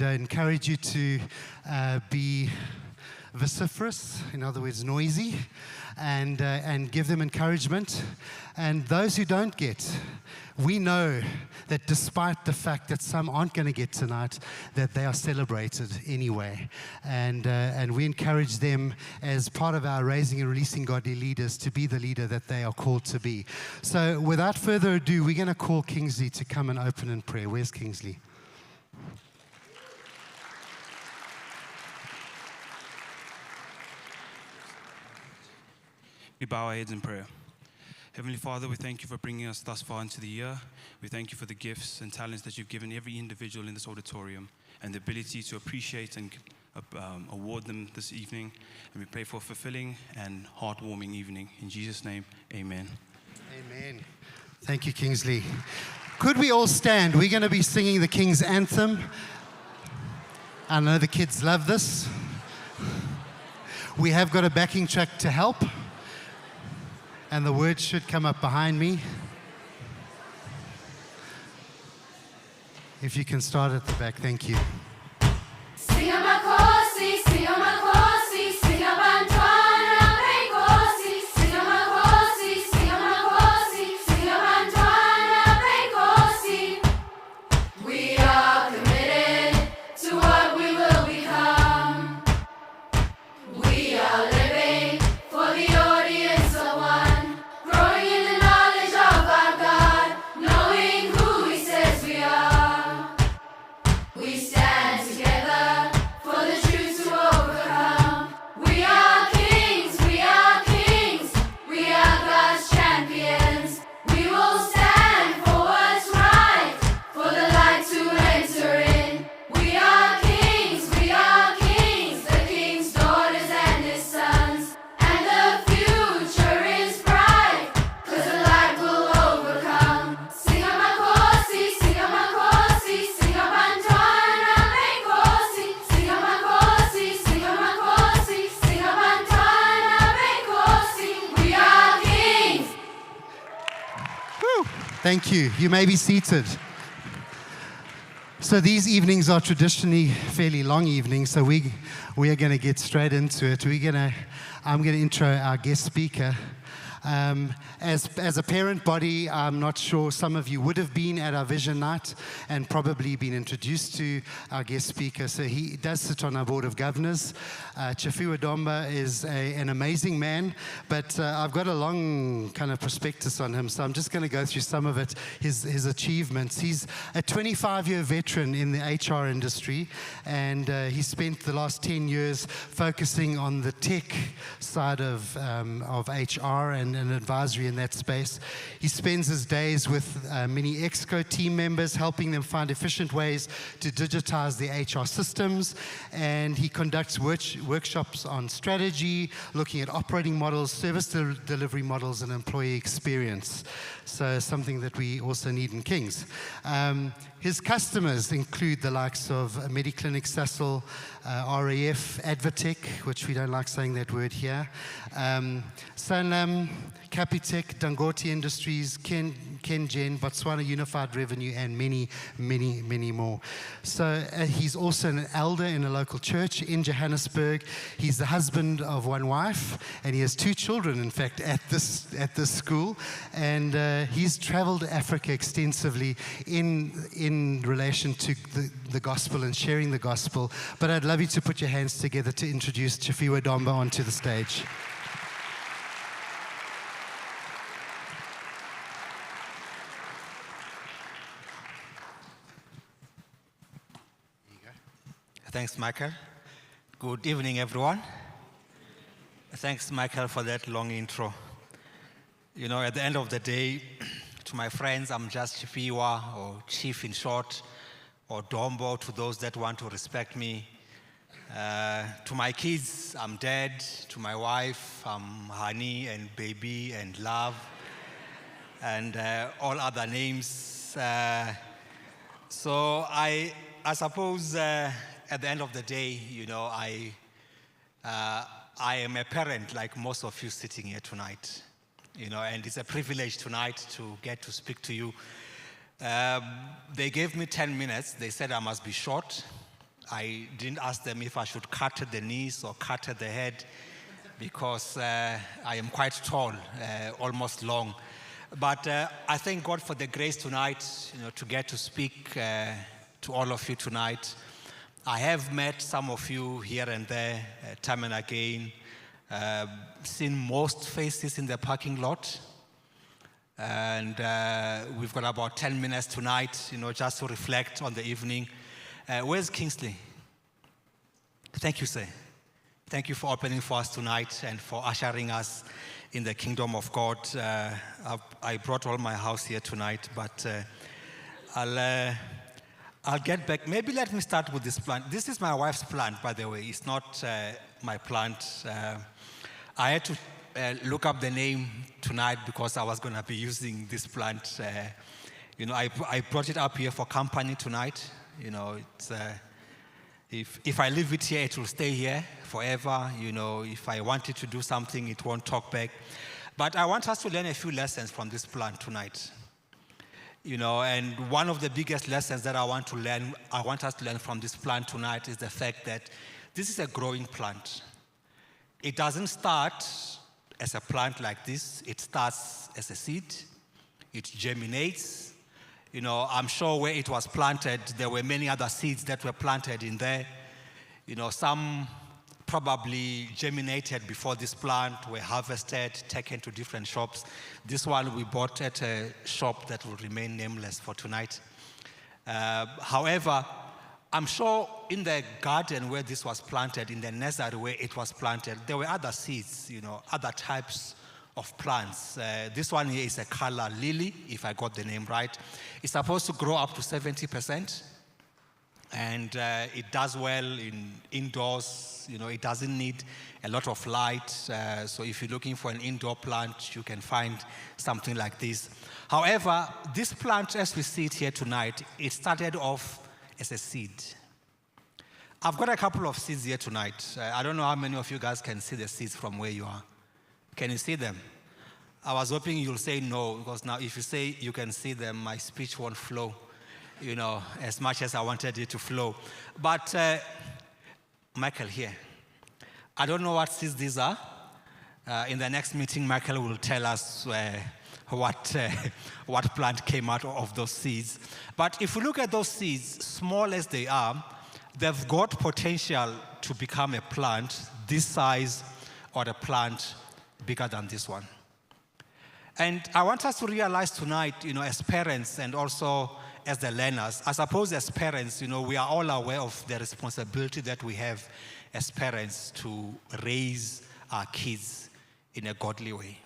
I encourage you to be vociferous, in other words, noisy, and give them encouragement. And those who don't get, we know that despite the fact that some aren't going to get tonight, that they are celebrated anyway. And we encourage them as part of our Raising and Releasing Godly Leaders to be the leader that they are called to be. So without further ado, we're going to call Kingsley to come and open in prayer. Where's Kingsley? We bow our heads in prayer. Heavenly Father, we thank you for bringing us thus far into the year. We thank you for the gifts and talents that you've given every individual in this auditorium and the ability to appreciate and award them this evening. And we pray for a fulfilling and heartwarming evening. In Jesus' name, amen. Amen. Thank you, Kingsley. Could we all stand? We're going to be singing the King's Anthem. I know the kids love this. We have got a backing track to help. And the words should come up behind me. If you can start at the back, thank you. We are committed to what we will become. We are living for the audience of one, growing in the knowledge of our God, knowing who He says we are. We stand together for the truth to overcome. We are kings, we are kings, we are God's champions. We will stand for what's right, for the light to enter in. We are kings, the king's daughters and his sons. And the future is bright, 'cause the light will overcome. Sing a makosi, sing a makosi, sing a bantwana bekosi. Sing a makosi, sing a makosi, sing a bantwana bekosi. We are kings. Woo. Thank you. You may be seated. So these evenings are traditionally fairly long evenings, so we are going to get straight into it. I'm going to intro our guest speaker. As a parent body, I'm not sure, some of you would have been at our Vision Night and probably been introduced to our guest speaker. So he does sit on our board of governors. Chafiwa Domba is an amazing man, but I've got a long kind of prospectus on him, so I'm just going to go through some of it, his achievements. He's a 25-year veteran in the HR industry, and he spent the last 10 years focusing on the tech side of HR and advisory in that space. He spends his days with many EXCO team members, helping them find efficient ways to digitize their HR systems, and he conducts workshops on strategy, looking at operating models, service delivery models, and employee experience. So something that we also need in Kings. His customers include the likes of Mediclinic, Sasol, RAF, Advotech, which we don't like saying that word here, Sanlam, Capitec, Dangote Industries, KenGen, Botswana Unified Revenue, and many, many, many more. So he's also an elder in a local church in Johannesburg. He's the husband of one wife, and he has 2 children, in fact, at this school. And he's traveled Africa extensively in relation to the gospel and sharing the gospel. But I'd love you to put your hands together to introduce Chafiwa Domba onto the stage. Thanks, Michael. Good evening, everyone. Thanks, Michael, for that long intro. You know, at the end of the day, to my friends, I'm just Chafiwa, or Chief in short, or Dombo, to those that want to respect me. To my kids, I'm Dad. To my wife, I'm Honey and Baby and Love, and all other names. So I suppose at the end of the day, you know, I am a parent like most of you sitting here tonight. You know, and it's a privilege tonight to get to speak to you. They gave me 10 minutes. They said I must be short. I didn't ask them if I should cut the knees or cut the head, because I am quite tall, almost long. But I thank God for the grace tonight, to get to speak to all of you tonight. I have met some of you here and there, time and again, seen most faces in the parking lot. And we've got about 10 minutes tonight, just to reflect on the evening. Where's Kingsley? Thank you, sir. Thank you for opening for us tonight and for ushering us in the kingdom of God. I brought all my house here tonight, but I'll get back. Maybe let me start with this plant. This is my wife's plant, by the way. It's not my plant. I had to look up the name tonight because I was going to be using this plant. I brought it up here for company tonight. It's, if I leave it here, it will stay here forever. If I wanted to do something, it won't talk back. But I want us to learn a few lessons from this plant tonight. And one of the biggest lessons that I want us to learn from this plant tonight is the fact that this is a growing plant. It doesn't start as a plant like this. It starts as a seed. It germinates. I'm sure where it was planted, there were many other seeds that were planted in there. Some probably germinated before this plant, were harvested, taken to different shops. This one we bought at a shop that will remain nameless for tonight. However, I'm sure in the garden where this was planted, in the nursery where it was planted, there were other seeds, other types of plants. This one here is a color lily, if I got the name right. It's supposed to grow up to 70%. And it does well indoors. It doesn't need a lot of light. So if you're looking for an indoor plant, you can find something like this. However, this plant, as we see it here tonight, it started off as a seed. I've got a couple of seeds here tonight. I don't know how many of you guys can see the seeds from where you are. Can you see them? I was hoping you'll say no, because now if you say you can see them, my speech won't flow, as much as I wanted it to flow. But Michael here, I don't know what seeds these are. In the next meeting, Michael will tell us what plant came out of those seeds. But if we look at those seeds, small as they are, they've got potential to become a plant this size or a plant bigger than this one. And I want us to realize tonight, as parents and also as the learners, I suppose as parents, we are all aware of the responsibility that we have as parents to raise our kids in a godly way.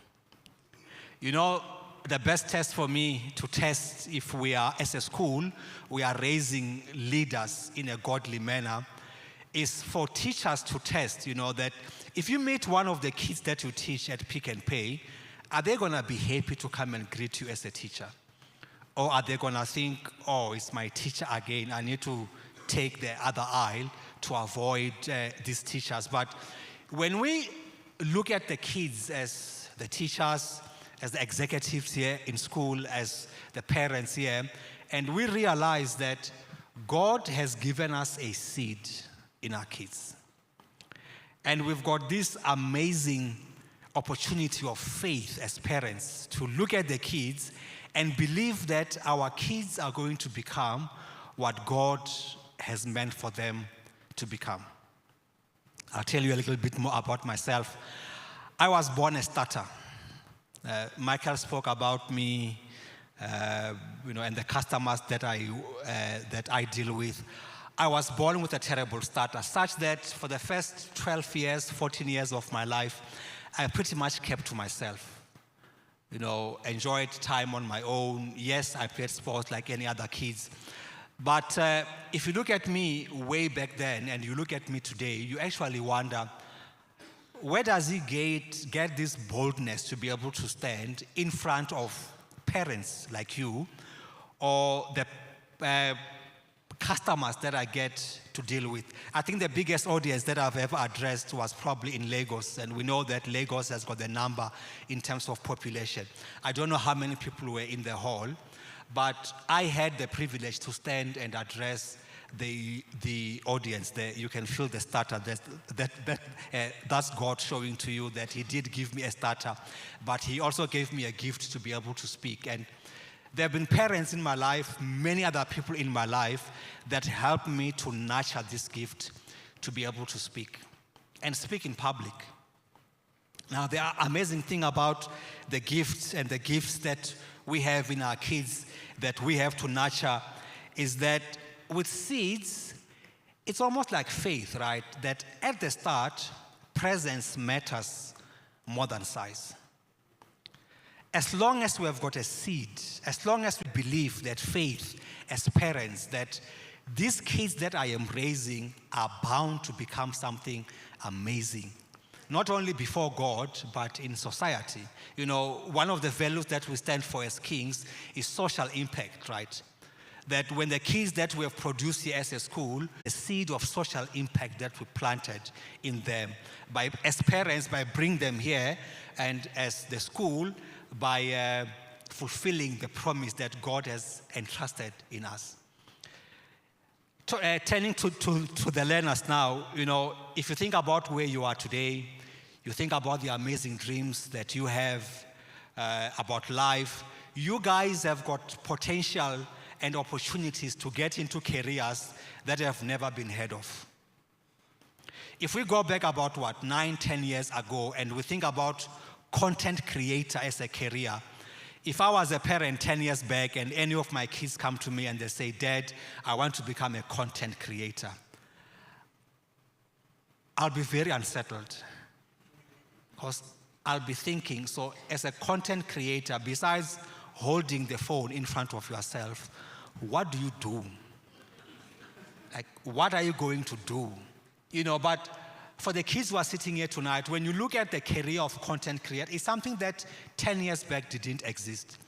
The best test for me to test if we are, as a school, we are raising leaders in a godly manner, is for teachers to test, that if you meet one of the kids that you teach at Pick and Pay, are they going to be happy to come and greet you as a teacher? Or are they going to think, oh, it's my teacher again, I need to take the other aisle to avoid these teachers? But when we look at the kids as the teachers, as the executives here in school, as the parents here, and we realize that God has given us a seed in our kids. And we've got this amazing opportunity of faith as parents to look at the kids and believe that our kids are going to become what God has meant for them to become. I'll tell you a little bit more about myself. I was born a stutter. Michael spoke about me, and the customers that I deal with. I was born with a terrible stutter, such that for the first 12 years, 14 years of my life, I pretty much kept to myself. Enjoyed time on my own. Yes, I played sports like any other kids. But if you look at me way back then and you look at me today, you actually wonder, where does he get this boldness to be able to stand in front of parents like you or the customers that I get to deal with? I think the biggest audience that I've ever addressed was probably in Lagos, and we know that Lagos has got the number in terms of population. I don't know how many people were in the hall, but I had the privilege to stand and address the audience there. You can feel the starter. That's God showing to you that he did give me a starter, but he also gave me a gift to be able to speak. And there have been parents in my life, many other people in my life that helped me to nurture this gift to be able to speak and speak in public. Now, the amazing thing about the gifts and the gifts that we have in our kids that we have to nurture is that with seeds, it's almost like faith, right? That at the start, presence matters more than size. As long as we have got a seed, as long as we believe that faith as parents, that these kids that I am raising are bound to become something amazing, not only before God, but in society. You know, one of the values that we stand for as kings is social impact, right? That when the kids that we have produced here as a school, the seed of social impact that we planted in them, as parents, by bringing them here, and as the school, by fulfilling the promise that God has entrusted in us. Turning to the learners now, you know, if you think about where you are today, you think about the amazing dreams that you have about life, you guys have got potential and opportunities to get into careers that have never been heard of. If we go back about 9, 10 years ago, and we think about content creator as a career, if I was a parent 10 years back and any of my kids come to me and they say, Dad, I want to become a content creator, I'll be very unsettled. Because I'll be thinking, so as a content creator, besides holding the phone in front of yourself, what do you do? Like, what are you going to do? You know, but for the kids who are sitting here tonight, when you look at the career of content creator, it's something that 10 years back didn't exist.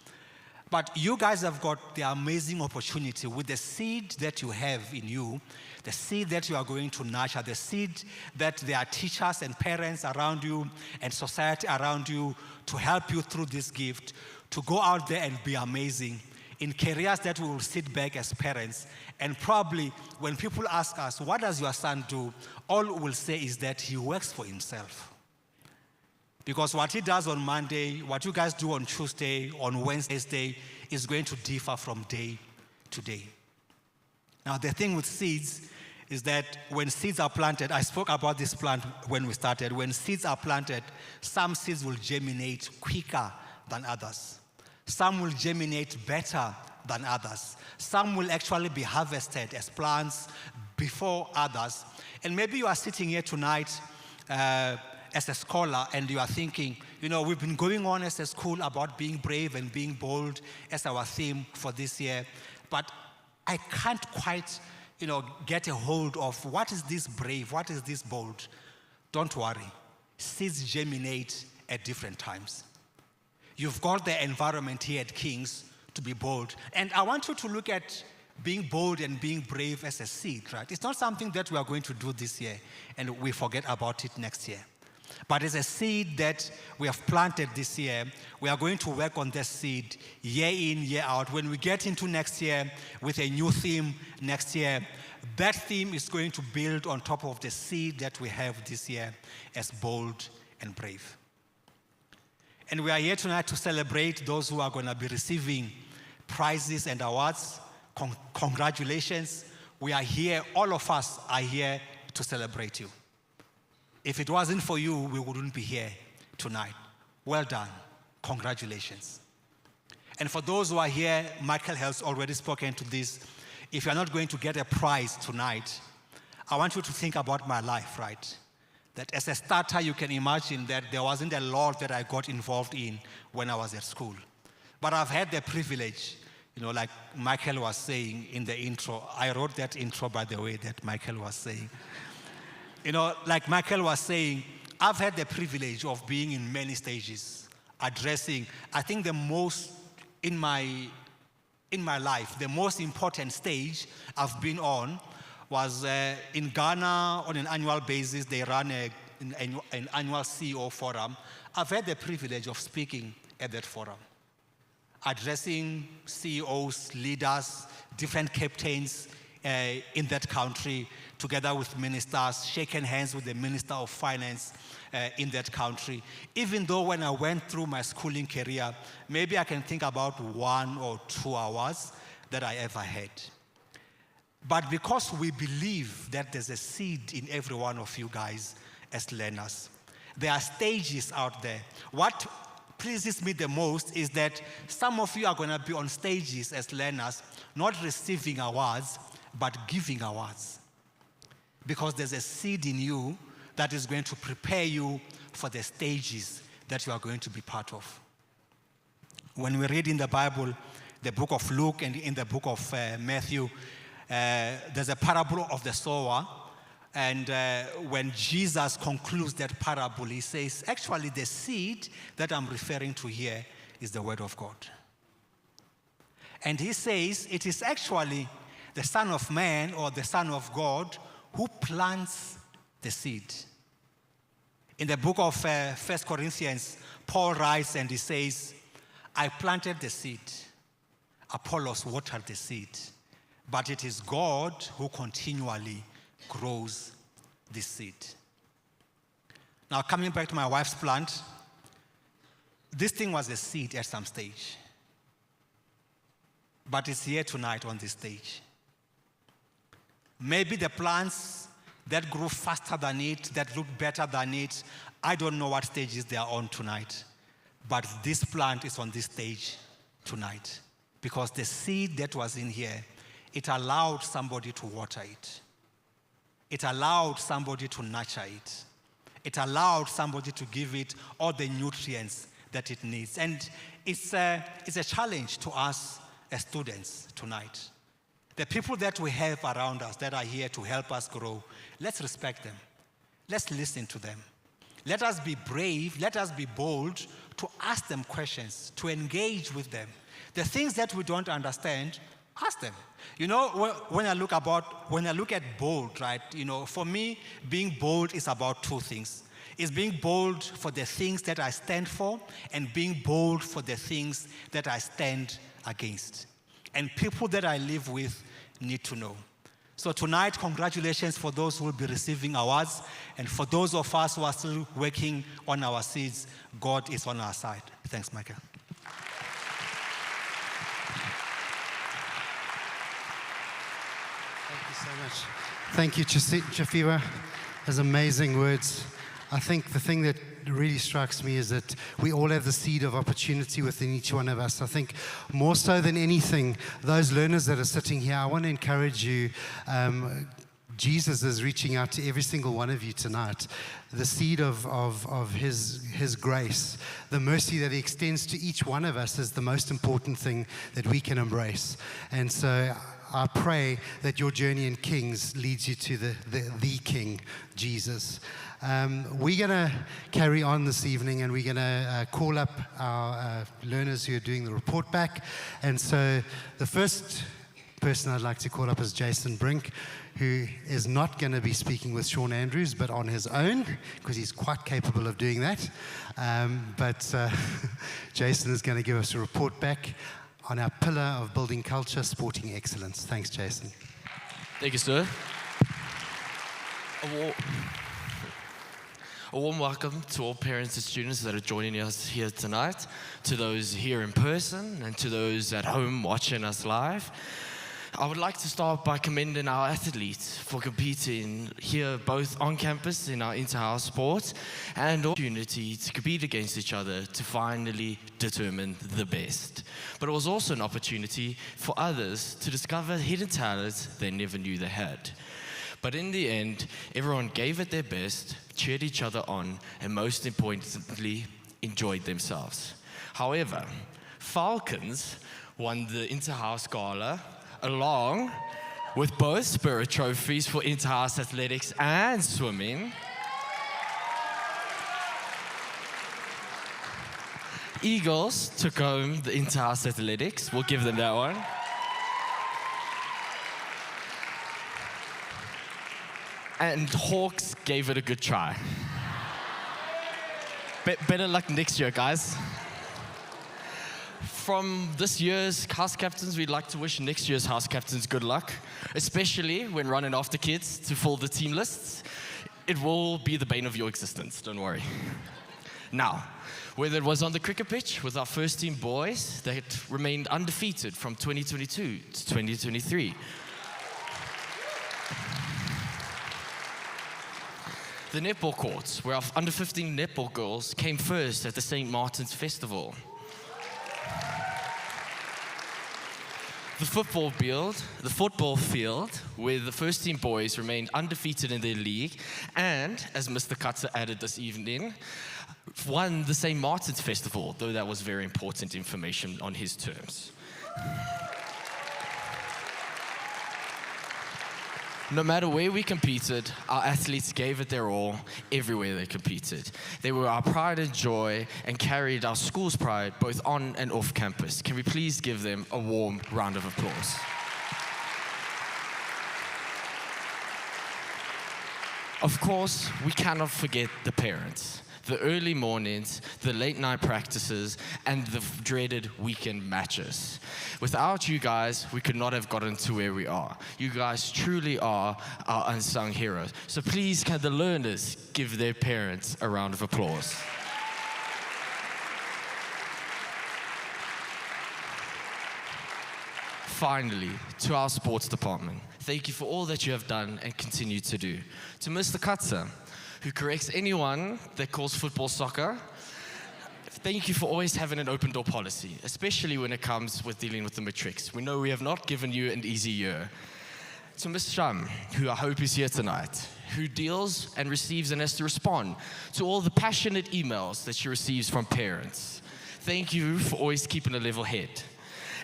But you guys have got the amazing opportunity with the seed that you have in you, the seed that you are going to nurture, the seed that there are teachers and parents around you and society around you to help you through this gift, to go out there and be amazing in careers that we will sit back as parents. And probably when people ask us, what does your son do? All we'll say is that he works for himself. Because what he does on Monday, what you guys do on Tuesday, on Wednesday, is going to differ from day to day. Now, the thing with seeds is that when seeds are planted, I spoke about this plant when we started. When seeds are planted, some seeds will germinate quicker than others. Some will germinate better than others. Some will actually be harvested as plants before others. And maybe you are sitting here tonight as a scholar and you are thinking, you know, we've been going on as a school about being brave and being bold as our theme for this year, but I can't quite, you know, get a hold of what is this brave, what is this bold. Don't worry, seeds germinate at different times. You've got the environment here at King's to be bold, and I want you to look at being bold and being brave as a seed, right? It's not something that we are going to do this year and we forget about it next year. But as a seed that we have planted this year, we are going to work on this seed year in, year out. When we get into next year with a new theme next year, that theme is going to build on top of the seed that we have this year as bold and brave. And we are here tonight to celebrate those who are going to be receiving prizes and awards. Congratulations. We are here, all of us are here to celebrate you. If it wasn't for you, we wouldn't be here tonight. Well done. Congratulations. And for those who are here, Michael has already spoken to this. If you're not going to get a prize tonight, I want you to think about my life, right? That as a starter, you can imagine that there wasn't a lot that I got involved in when I was at school. But I've had the privilege, you know, like Michael was saying in the intro. I wrote that intro, by the way, that Michael was saying. You know, like Michael was saying, I've had the privilege of being in many stages, addressing, I think the most, in my life, the most important stage I've been on was in Ghana on an annual basis. They run an annual CEO forum. I've had the privilege of speaking at that forum, addressing CEOs, leaders, different captains in that country, together with ministers, shaken hands with the Minister of Finance in that country. Even though when I went through my schooling career, maybe I can think about 1 or 2 hours that I ever had. But because we believe that there's a seed in every one of you guys as learners, there are stages out there. What pleases me the most is that some of you are going to be on stages as learners, not receiving awards, but giving awards. Because there's a seed in you that is going to prepare you for the stages that you are going to be part of. When we read in the Bible, the book of Luke and in the book of Matthew, there's a parable of the sower. And when Jesus concludes that parable, he says, actually, the seed that I'm referring to here is the word of God. And he says, it is actually the Son of Man or the Son of God who plants the seed. In the book of 1 Corinthians, Paul writes and he says, I planted the seed, Apollos watered the seed, but it is God who continually grows this seed. Now, coming back to my wife's plant, this thing was a seed at some stage, but it's here tonight on this stage. Maybe the plants that grew faster than it, that looked better than it, I don't know what stages they are on tonight, but this plant is on this stage tonight because the seed that was in here, it allowed somebody to water it. It allowed somebody to nurture it. It allowed somebody to give it all the nutrients that it needs. And it's a challenge to us as students tonight. The people that we have around us that are here to help us grow, let's respect them. Let's listen to them. Let us be brave. Let us be bold to ask them questions, to engage with them. The things that we don't understand, ask them. You know, when I look at bold, right, you know, for me, being bold is about 2 things. It's being bold for the things that I stand for and being bold for the things that I stand against. And people that I live with need to know. So tonight, congratulations for those who will be receiving awards. And for those of us who are still working on our seeds, God is on our side. Thanks, Michael. Thank you so much. Thank you, Chafiwa. Those amazing words. I think the thing that really strikes me is that we all have the seed of opportunity within each one of us. I think more so than anything, those learners that are sitting here, I want to encourage you. Jesus is reaching out to every single one of you tonight. The seed of his grace, the mercy that he extends to each one of us is the most important thing that we can embrace. And so I pray that your journey in Kings leads you to the King, Jesus. We're going to carry on this evening, and we're going to call up our learners who are doing the report back. And so the first person I'd like to call up is Jason Brink, who is not going to be speaking with Sean Andrews, but on his own, because he's quite capable of doing that. But Jason is going to give us a report back on our pillar of building culture, sporting excellence. Thanks, Jason. Thank you, sir. A warm welcome to all parents and students that are joining us here tonight, to those here in person and to those at home watching us live. I would like to start by commending our athletes for competing here both on campus in our inter-house sports and opportunity to compete against each other to finally determine the best. But it was also an opportunity for others to discover hidden talents they never knew they had. But in the end, everyone gave it their best, cheered each other on, and most importantly, enjoyed themselves. However, Falcons won the Inter-House Gala along with both Spirit trophies for Inter-House athletics and swimming. Eagles took home the Inter-House athletics. We'll give them that one. And Hawks gave it a good try. Better luck next year, guys. from this year's house captains, we'd like to wish next year's house captains good luck, especially when running after kids to fill the team lists. It will be the bane of your existence, don't worry. Now, whether it was on the cricket pitch with our first team boys that remained undefeated from 2022 to 2023. The netball courts, where our under 15 netball girls came first at the St. Martin's Festival. The football field, where the first team boys remained undefeated in their league, and, as Mr. Katza added this evening, won the St. Martin's Festival, though that was very important information on his terms. No matter where we competed, our athletes gave it their all everywhere they competed. They were our pride and joy and carried our school's pride both on and off campus. Can we please give them a warm round of applause? Of course, we cannot forget the parents. The early mornings, the late night practices, and the dreaded weekend matches. Without you guys, we could not have gotten to where we are. You guys truly are our unsung heroes. So please, can the learners give their parents a round of applause? Finally, to our sports department, thank you for all that you have done and continue to do. To Mr. Katza, who corrects anyone that calls football soccer, thank you for always having an open door policy, especially when it comes with dealing with the matrics. We know we have not given you an easy year. To Ms. Sham, who I hope is here tonight, who deals and receives and has to respond to all the passionate emails that she receives from parents. Thank you for always keeping a level head.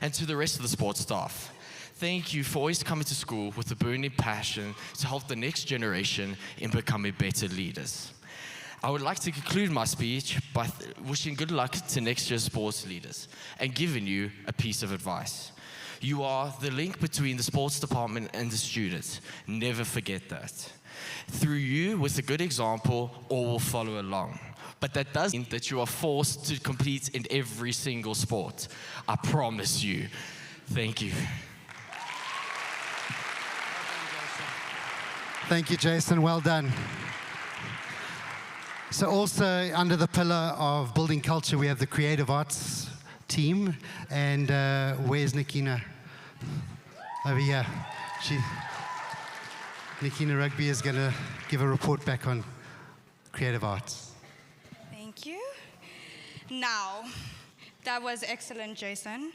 And to the rest of the sports staff, thank you for always coming to school with a burning passion to help the next generation in becoming better leaders. I would like to conclude my speech by wishing good luck to next year's sports leaders and giving you a piece of advice. You are the link between the sports department and the students. Never forget that. Through you, with a good example, all will follow along. But that doesn't mean that you are forced to compete in every single sport. I promise you. Thank you. Thank you, Jason. Well done. So also under the pillar of building culture, we have the creative arts team. And where's Nikina? Over here. Nikina Rugby is going to give a report back on creative arts. Thank you. Now, that was excellent, Jason.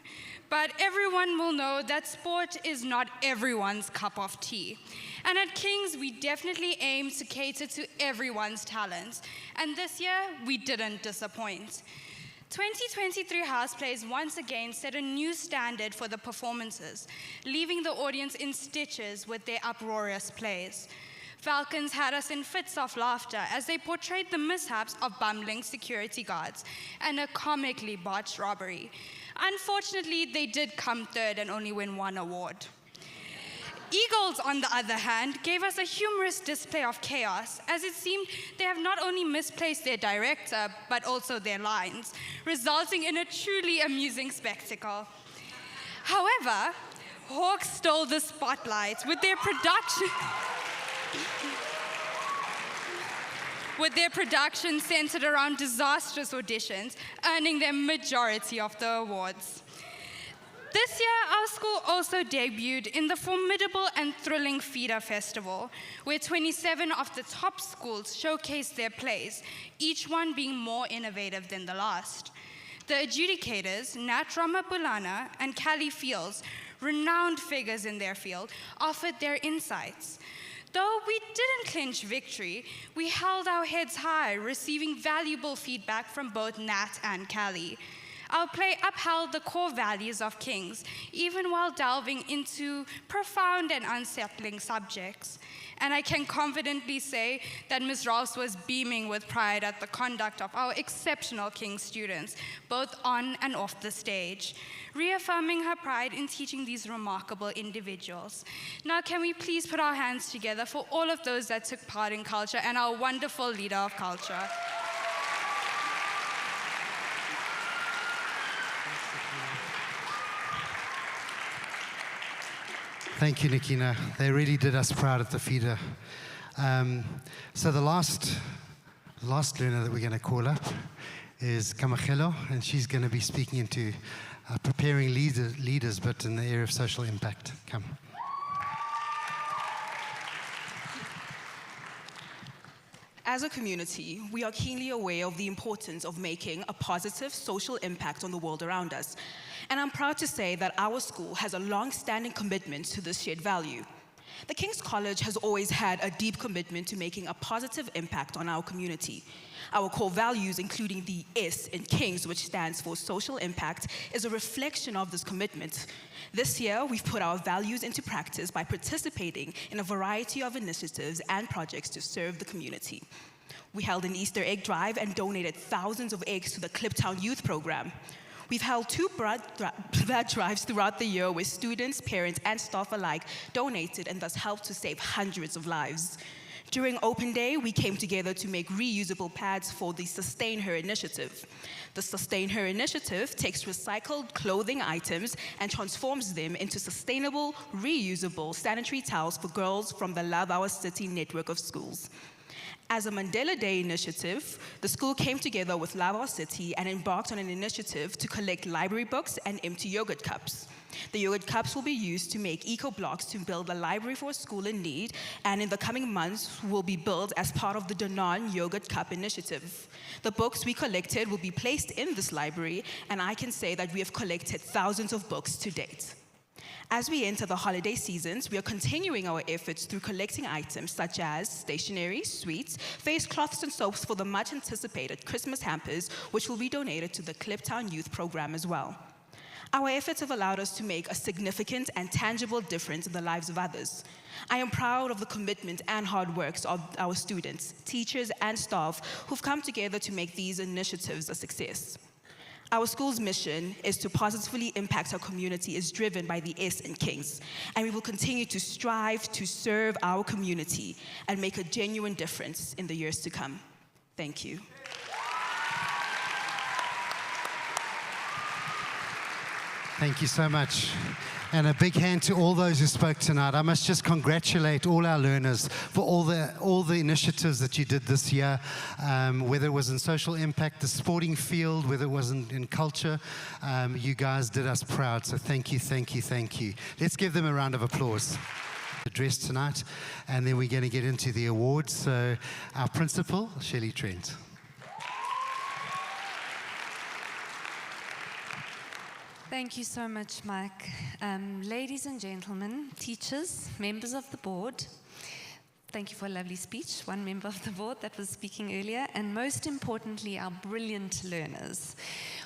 But everyone will know that sport is not everyone's cup of tea. And at King's, we definitely aim to cater to everyone's talents. And this year, we didn't disappoint. 2023 House Plays once again set a new standard for the performances, leaving the audience in stitches with their uproarious plays. Falcons had us in fits of laughter as they portrayed the mishaps of bumbling security guards and a comically botched robbery. Unfortunately, they did come third and only win one award. Eagles, on the other hand, gave us a humorous display of chaos, as it seemed they have not only misplaced their director, but also their lines, resulting in a truly amusing spectacle. However, Hawks stole the spotlight with their production centered around disastrous auditions, earning them majority of the awards. This year, our school also debuted in the formidable and thrilling Feeder Festival, where 27 of the top schools showcased their plays, each one being more innovative than the last. The adjudicators, Nat Ramapulana and Callie Fields, renowned figures in their field, offered their insights. Though we didn't clinch victory, we held our heads high, receiving valuable feedback from both Nat and Callie. Our play upheld the core values of King's, even while delving into profound and unsettling subjects. And I can confidently say that Ms. Rouse was beaming with pride at the conduct of our exceptional King's students, both on and off the stage, reaffirming her pride in teaching these remarkable individuals. Now, can we please put our hands together for all of those that took part in culture and our wonderful leader of culture. Thank you, Nikina. They really did us proud at the feeder. So the last learner that we're going to call up is Kamachelo, and she's going to be speaking into preparing leaders, but in the area of social impact. Come. As a community, we are keenly aware of the importance of making a positive social impact on the world around us. And I'm proud to say that our school has a long-standing commitment to this shared value. The King's College has always had a deep commitment to making a positive impact on our community. Our core values, including the S in King's, which stands for social impact, is a reflection of this commitment. This year, we've put our values into practice by participating in a variety of initiatives and projects to serve the community. We held an Easter egg drive and donated thousands of eggs to the Kliptown Youth Program. We've held 2 blood drives throughout the year where students, parents, and staff alike donated and thus helped to save hundreds of lives. During Open Day, we came together to make reusable pads for the Sustain Her initiative. The Sustain Her initiative takes recycled clothing items and transforms them into sustainable, reusable sanitary towels for girls from the Love Our City network of schools. As a Mandela Day initiative, the school came together with Love Our City and embarked on an initiative to collect library books and empty yogurt cups. The yogurt cups will be used to make eco-blocks to build a library for a school in need, and in the coming months will be built as part of the Danone Yogurt Cup initiative. The books we collected will be placed in this library, and I can say that we have collected thousands of books to date. As we enter the holiday seasons, we are continuing our efforts through collecting items such as stationery, sweets, face cloths, and soaps for the much-anticipated Christmas hampers, which will be donated to the Kliptown Youth Program as well. Our efforts have allowed us to make a significant and tangible difference in the lives of others. I am proud of the commitment and hard work of our students, teachers, and staff who've come together to make these initiatives a success. Our school's mission is to positively impact our community is driven by the S in Kings, and we will continue to strive to serve our community and make a genuine difference in the years to come. Thank you. Thank you so much. And a big hand to all those who spoke tonight. I must just congratulate all our learners for all the initiatives that you did this year, whether it was in social impact, the sporting field, whether it was in culture. You guys did us proud, so thank you, thank you, thank you. Let's give them a round of applause. Address tonight, and then we're going to get into the awards. So our principal, Shelley Trent. Thank you so much, Mike. Ladies and gentlemen, teachers, members of the board, thank you for a lovely speech. One member of the board that was speaking earlier, and most importantly, our brilliant learners.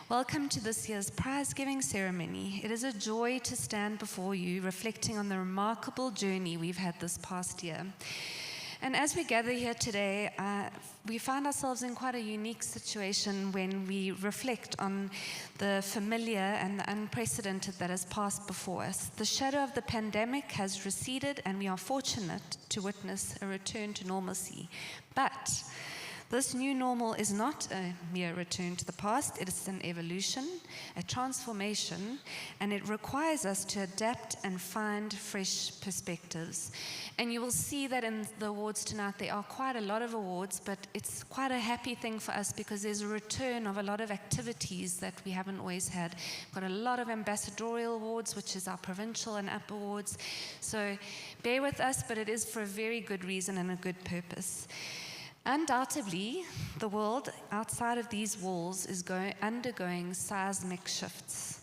Welcome to this year's prize-giving ceremony. It is a joy to stand before you, reflecting on the remarkable journey we've had this past year. And as we gather here today, we find ourselves in quite a unique situation when we reflect on the familiar and the unprecedented that has passed before us. The shadow of the pandemic has receded, and we are fortunate to witness a return to normalcy. But this new normal is not a mere return to the past. It is an evolution, a transformation, and it requires us to adapt and find fresh perspectives. And you will see that in the awards tonight, there are quite a lot of awards, but it's quite a happy thing for us because there's a return of a lot of activities that we haven't always had. We've got a lot of ambassadorial awards, which is our provincial and up awards. So bear with us, but it is for a very good reason and a good purpose. Undoubtedly, the world outside of these walls is undergoing seismic shifts.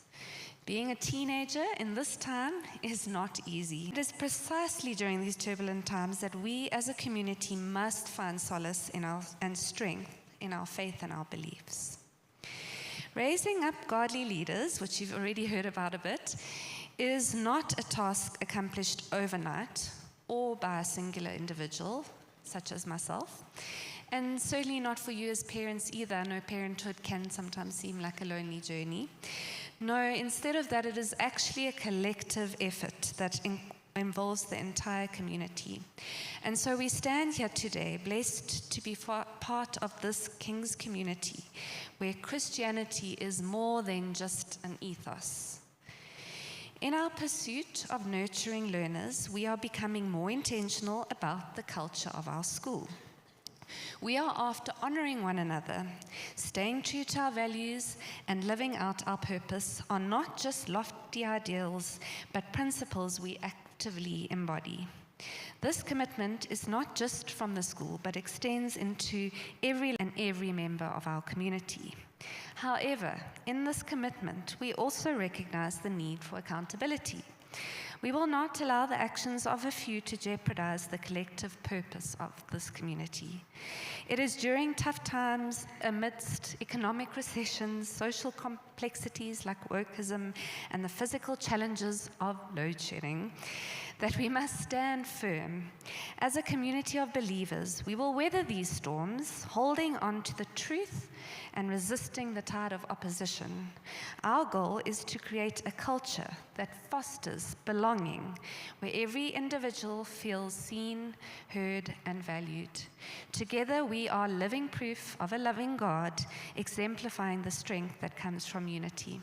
Being a teenager in this time is not easy. It is precisely during these turbulent times that we as a community must find solace and strength in our faith and our beliefs. Raising up godly leaders, which you've already heard about a bit, is not a task accomplished overnight or by a singular individual, such as myself, and certainly not for you as parents either. I know parenthood can sometimes seem like a lonely journey. No, instead of that, it is actually a collective effort that involves the entire community. And so we stand here today, blessed to be part of this King's community, where Christianity is more than just an ethos. In our pursuit of nurturing learners, we are becoming more intentional about the culture of our school. We are after honoring one another, staying true to our values, and living out our purpose are not just lofty ideals, but principles we actively embody. This commitment is not just from the school, but extends into every member of our community. However, in this commitment, we also recognize the need for accountability. We will not allow the actions of a few to jeopardize the collective purpose of this community. It is during tough times, amidst economic recessions, social complexities like wokeism, and the physical challenges of load shedding, that we must stand firm. As a community of believers, we will weather these storms, holding on to the truth and resisting the tide of opposition. Our goal is to create a culture that fosters belonging, where every individual feels seen, heard, and valued. Together, we are living proof of a loving God, exemplifying the strength that comes from unity.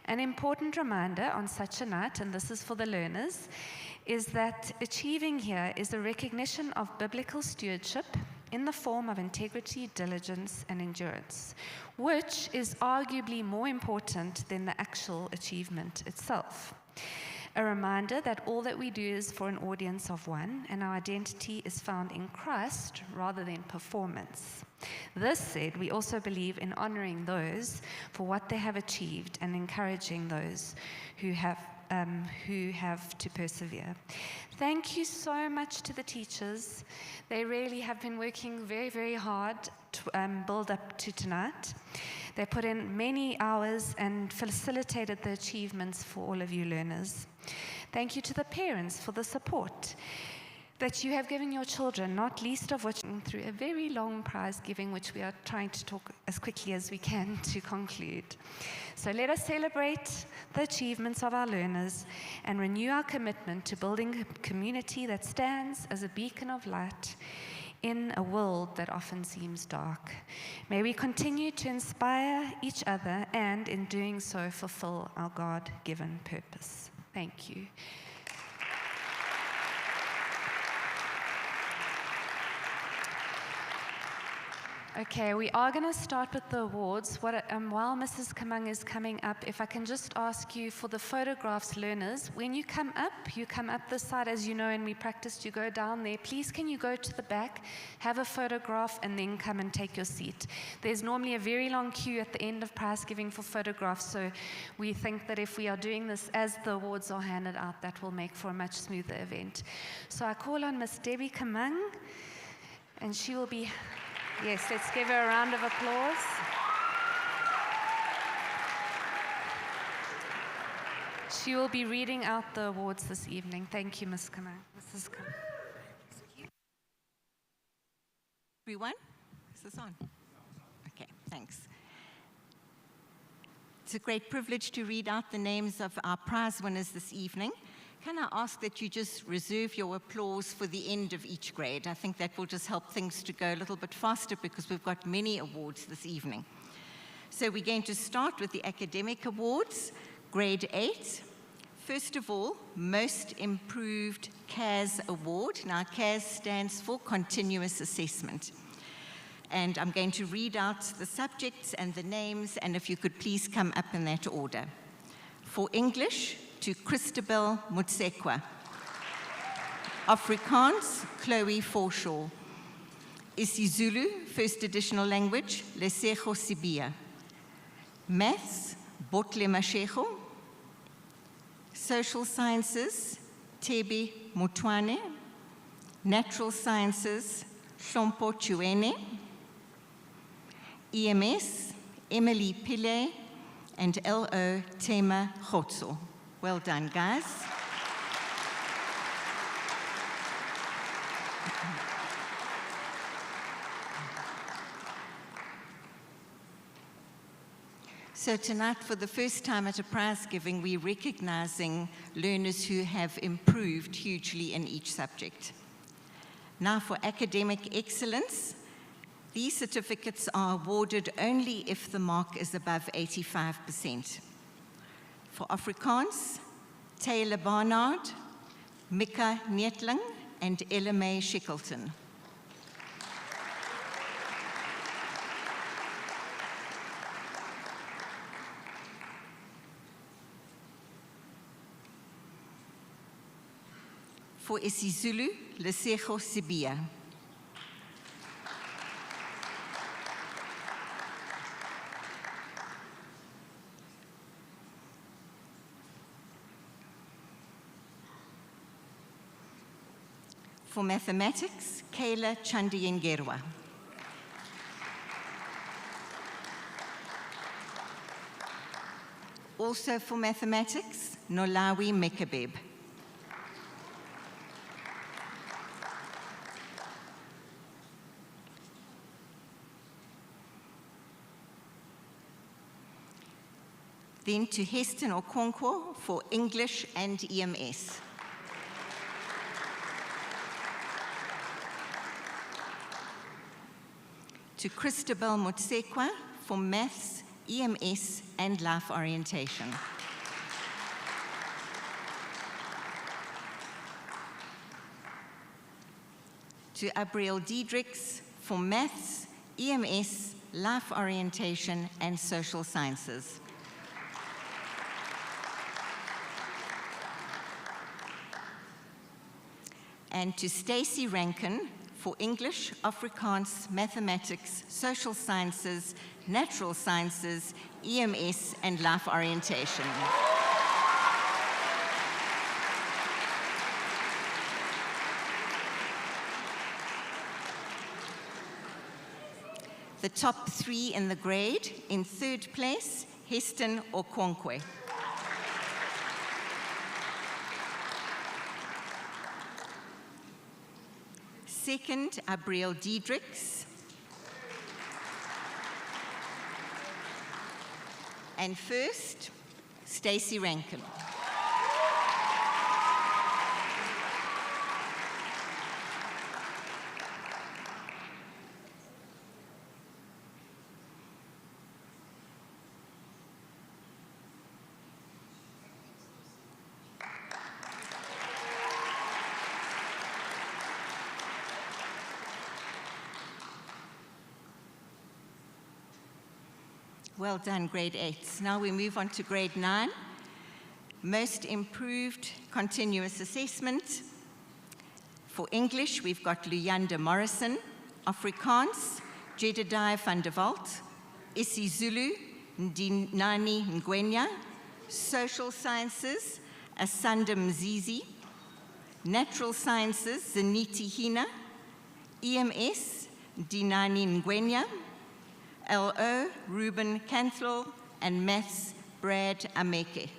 An important reminder on such a night, and this is for the learners, is that achieving here is a recognition of biblical stewardship in the form of integrity, diligence, and endurance, which is arguably more important than the actual achievement itself. A reminder that all that we do is for an audience of one, and our identity is found in Christ rather than performance. This said, we also believe in honoring those for what they have achieved and encouraging those who have to persevere. Thank you so much to the teachers. They really have been working very, very hard to build up to tonight. They put in many hours and facilitated the achievements for all of you learners. Thank you to the parents for the support that you have given your children, not least of which through a very long prize giving, which we are trying to talk as quickly as we can to conclude. So let us celebrate the achievements of our learners and renew our commitment to building a community that stands as a beacon of light in a world that often seems dark. May we continue to inspire each other and, in doing so, fulfill our God-given purpose. Thank you. Okay, we are going to start with the awards. While Mrs. Kamang is coming up, if I can just ask you for the photographs, learners, when you come up this side, as you know, and we practiced, you go down there. Please, can you go to the back, have a photograph, and then come and take your seat. There's normally a very long queue at the end of prize giving for photographs, so we think that if we are doing this as the awards are handed out, that will make for a much smoother event. So I call on Miss Debbie Kamang, and she will be... Yes, let's give her a round of applause. She will be reading out the awards this evening. Thank you, Ms. Kamang. Mrs. Kamang. Everyone, is this on? Okay, thanks. It's a great privilege to read out the names of our prize winners this evening. Can I ask that you just reserve your applause for the end of each grade? I think that will just help things to go a little bit faster because we've got many awards this evening. So we're going to start with the academic awards, grade 8. First of all, Most Improved CAS Award. Now, CAS stands for Continuous Assessment. And I'm going to read out the subjects and the names, and if you could please come up in that order. For English, to Christabel Mutsekwa. Afrikaans, Chloe Forshaw. isiZulu, first additional language, Lesego Sibia. Maths, Botle Mashego. Social Sciences, Tebi Mutwane. Natural Sciences, Hlompo Chuene. EMS, Emily Pillay, and LO Tema Khotso. Well done, guys. So tonight, for the first time at a prize giving, we're recognizing learners who have improved hugely in each subject. Now for academic excellence, these certificates are awarded only if the mark is above 85%. For Afrikaans, Taylor Barnard, Mika Nietling, and Ella May Shackleton. For isiZulu, Lesego Sibia. For mathematics, Kayla Chandiyengerwa. Also for mathematics, Nolawi Mekabeb. Then to Heston Okonkwo for English and EMS. To Christabel Motsekwa for Maths, EMS, and Life Orientation. To Abriel Diedrichs for Maths, EMS, Life Orientation, and Social Sciences. And to Stacey Rankin for English, Afrikaans, Mathematics, Social Sciences, Natural Sciences, EMS, and Life Orientation. The top 3 in the grade, in 3rd place, Heston Okonkwo. Second, Abriel Diedrichs. And first, Stacey Rankin. Well done, grade 8s. Now we move on to grade 9. Most improved continuous assessment. For English, we've got Luyanda Morrison. Afrikaans, Jedediah van der Walt. isiZulu, Ndinani Ngwenya. Social Sciences, Asanda Mzizi. Natural Sciences, Zaniti Hina. EMS, Dinani Ngwenya. LO, Ruben Canthel, and Maths, Brad Ameke.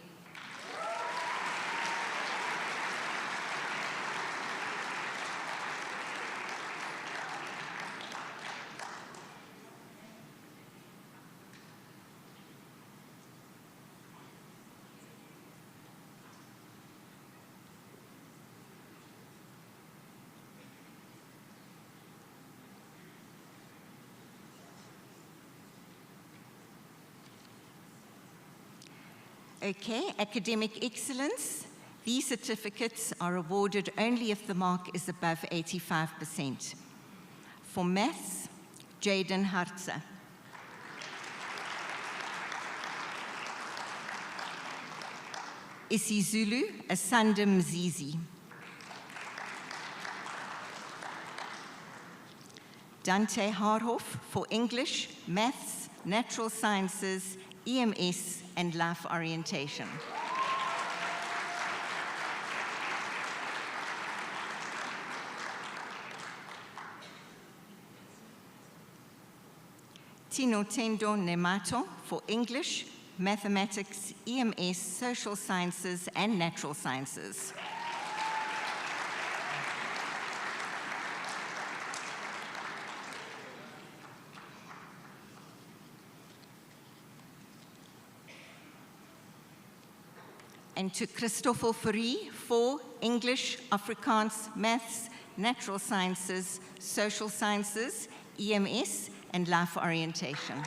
Okay, academic excellence. These certificates are awarded only if the mark is above 85%. For Maths, Jaden Hartza. isiZulu, Asanda Mzizi. Dante Harhoff for English, Maths, Natural Sciences, EMS, and Life Orientation. Tino Tendo Nemato for English, Mathematics, EMS, Social Sciences, and Natural Sciences. And to Christoffel Fourie for English, Afrikaans, Maths, Natural Sciences, Social Sciences, EMS, and Life Orientation.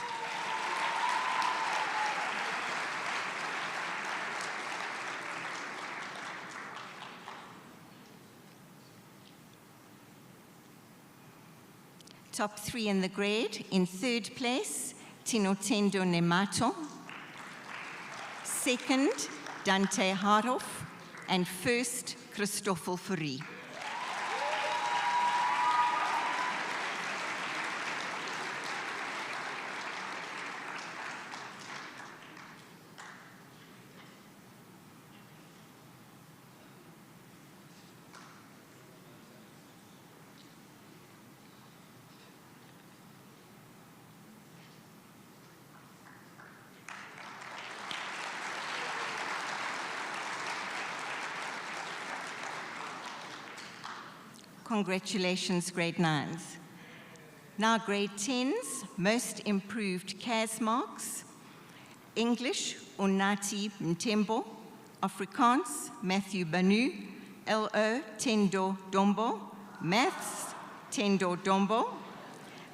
Top 3 in the grade. In 3rd place, Tinotendo Nemato. 2nd, Dante Harhoff. And 1st, Christoffel Fourie. Congratulations, grade 9s. Now grade 10s, most improved CAS marks. English, Unati Mtembo. Afrikaans, Matthew Banu. LO, Tendo Dombo. Maths, Tendo Dombo.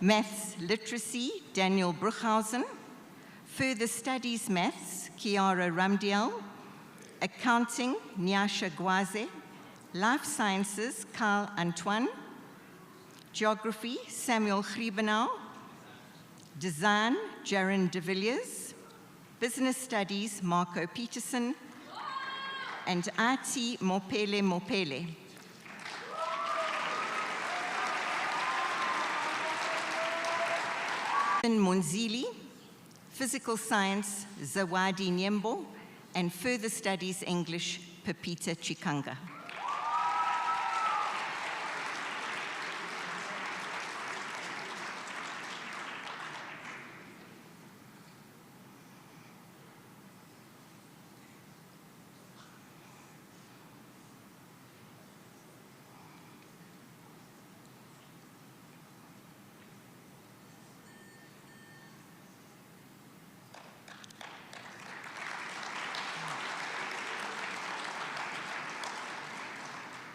Maths Literacy, Daniel Bruchhausen. Further Studies Maths, Kiara Ramdiel. Accounting, Nyasha Gwaze. Life Sciences, Carl Antoine. Geography, Samuel Griebenau. Design, Jaron de Villiers. Business Studies, Marco Peterson. And IT, Mopele Mopele. Munzili. Physical Science, Zawadi Nyembo. And Further Studies English, Pepita Chikanga.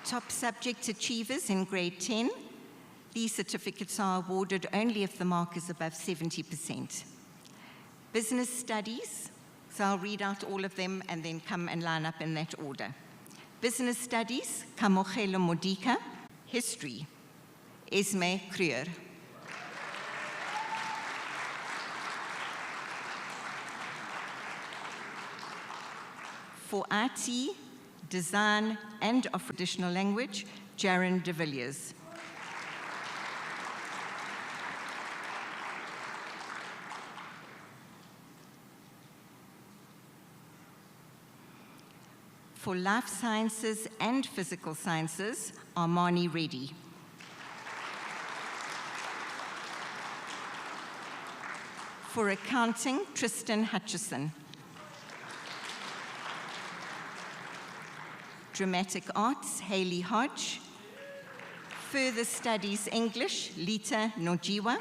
Top subject achievers in grade 10. These certificates are awarded only if the mark is above 70%. Business Studies, so I'll read out all of them and then come and line up in that order. Business Studies, Kamogelo Modika. History, Esme Kruer. For IT, Design and of Additional Language, Jaron de Villiers. For Life Sciences and Physical Sciences, Armani Reddy. For Accounting, Tristan Hutchison. Dramatic Arts, Hayley Hodge. Further Studies English, Lita Nojiwa.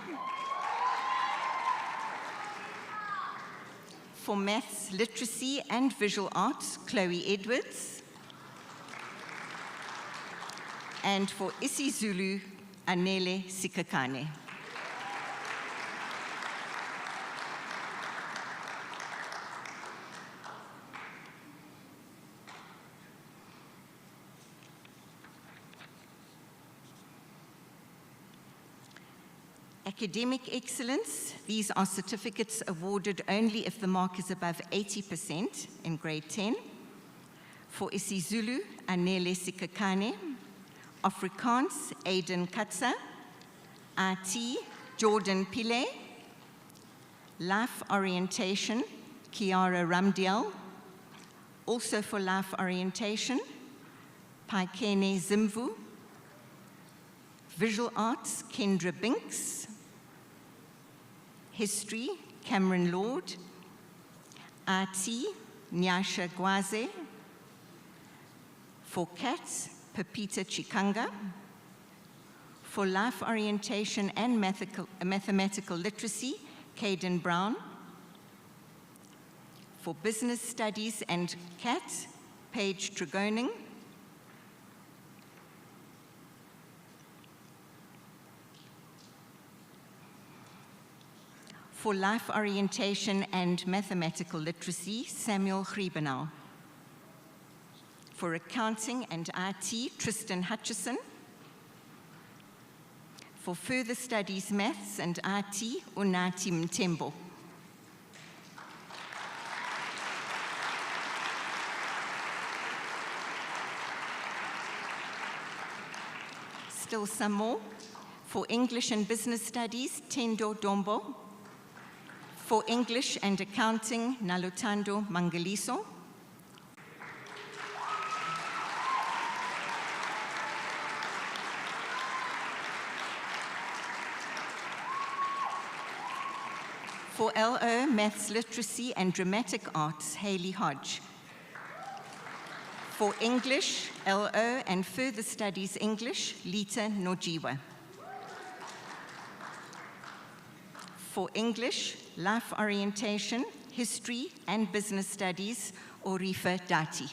For Maths, Literacy and Visual Arts, Chloe Edwards. And for isiZulu, Anele Sikakane. Academic excellence, these are certificates awarded only if the mark is above 80% in grade 10. For isiZulu, Anele Sikakane. Afrikaans, Aiden Katza. IT, Jordan Pile. Life Orientation, Kiara Ramdiel. Also for Life Orientation, Paikene Zimvu. Visual Arts, Kendra Binks. History, Cameron Lord. IT, Nyasha Gwaze. For CATS, Pepita Chikanga. For Life Orientation and Mathematical Literacy, Caden Brown. For Business Studies and CAT, Paige Tregoning. For Life Orientation and Mathematical Literacy, Samuel Griebenau. For Accounting and IT, Tristan Hutchison. For further studies, maths and IT, Unati Mtembo. Still some more. For English and Business Studies, Tendo Dombo. For English and Accounting, Nalutando Mangaliso. For LO, Maths Literacy and Dramatic Arts, Hayley Hodge. For English, LO and Further Studies English, Lita Nojiwa. For English, Life Orientation, History and Business Studies, Orifa Dati.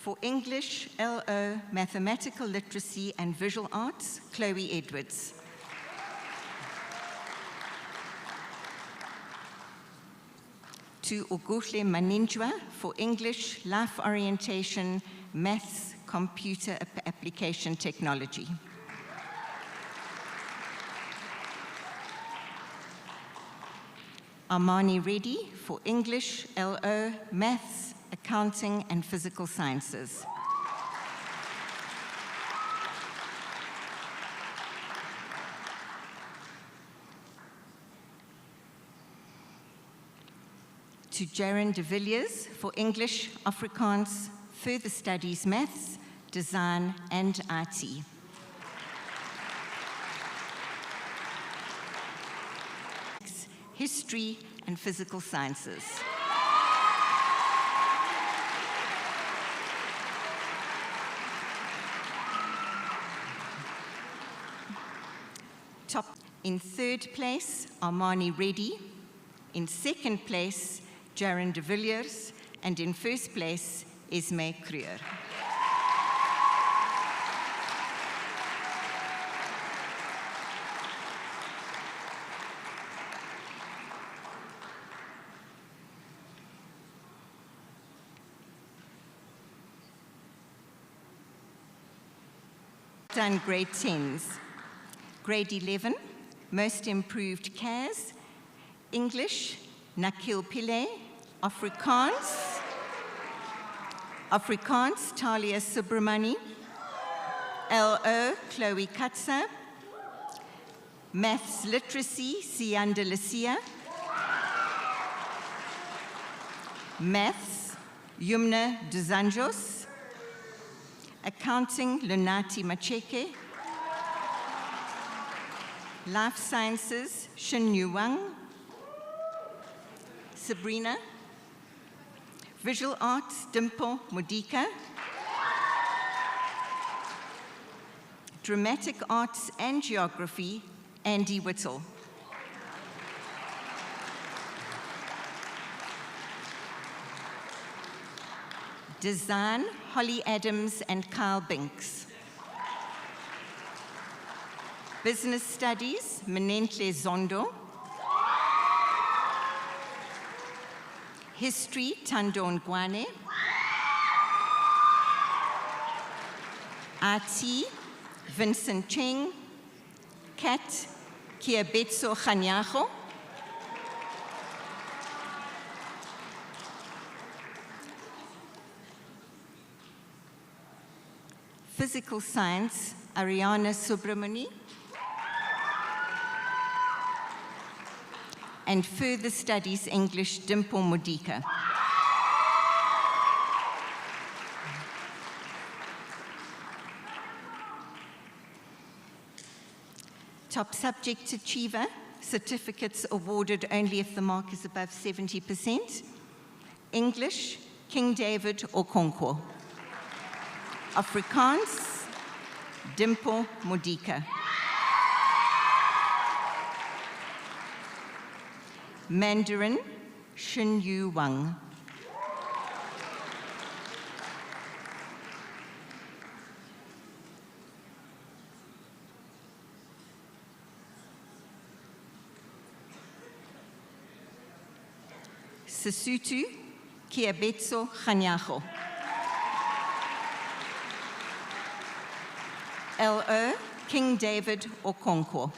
For English, LO, Mathematical Literacy and Visual Arts, Chloe Edwards. To Oguhle Maninjwa for English, Life Orientation, Maths, Computer Application Technology. Armani Reddy for English, LO, Maths, Accounting and Physical Sciences. To Jaron de Villiers for English, Afrikaans, Further Studies Maths, Design and IT. History and Physical Sciences. Top in third place, Armani Reddy. In second place, Jaron de Villiers. And in first place, Esme Kruger. Done grade 10s. Grade 11, Most Improved CAS, English, Nakil Pillay, Afrikaans, Talia Subramani, LO, Chloe Katsa, Maths Literacy, Sianda Lucia, Maths, Yumna Duzanjos, Accounting, Lunati Macheke, Life Sciences, Shin Yu Wang, Sabrina, Visual Arts, Dimple Modika, Dramatic Arts and Geography, Andy Whittle. Design, Holly Adams and Carl Binks. Business Studies, Menentle Zondo. History, Tando Ngwane. IT, Vincent Cheng. Kat, Kiabetso Khanyago. Physical Science, Ariana Subramani. And Further Studies English, Dimple Modika. Top Subject Achiever, certificates awarded only if the mark is above 70%. English, King David Okonkwo. Afrikaans, Dimple Modika. Mandarin, Shin Yu Wang. Sesotho, Kiabetso Khanyago. ILO, King David Okonkwo.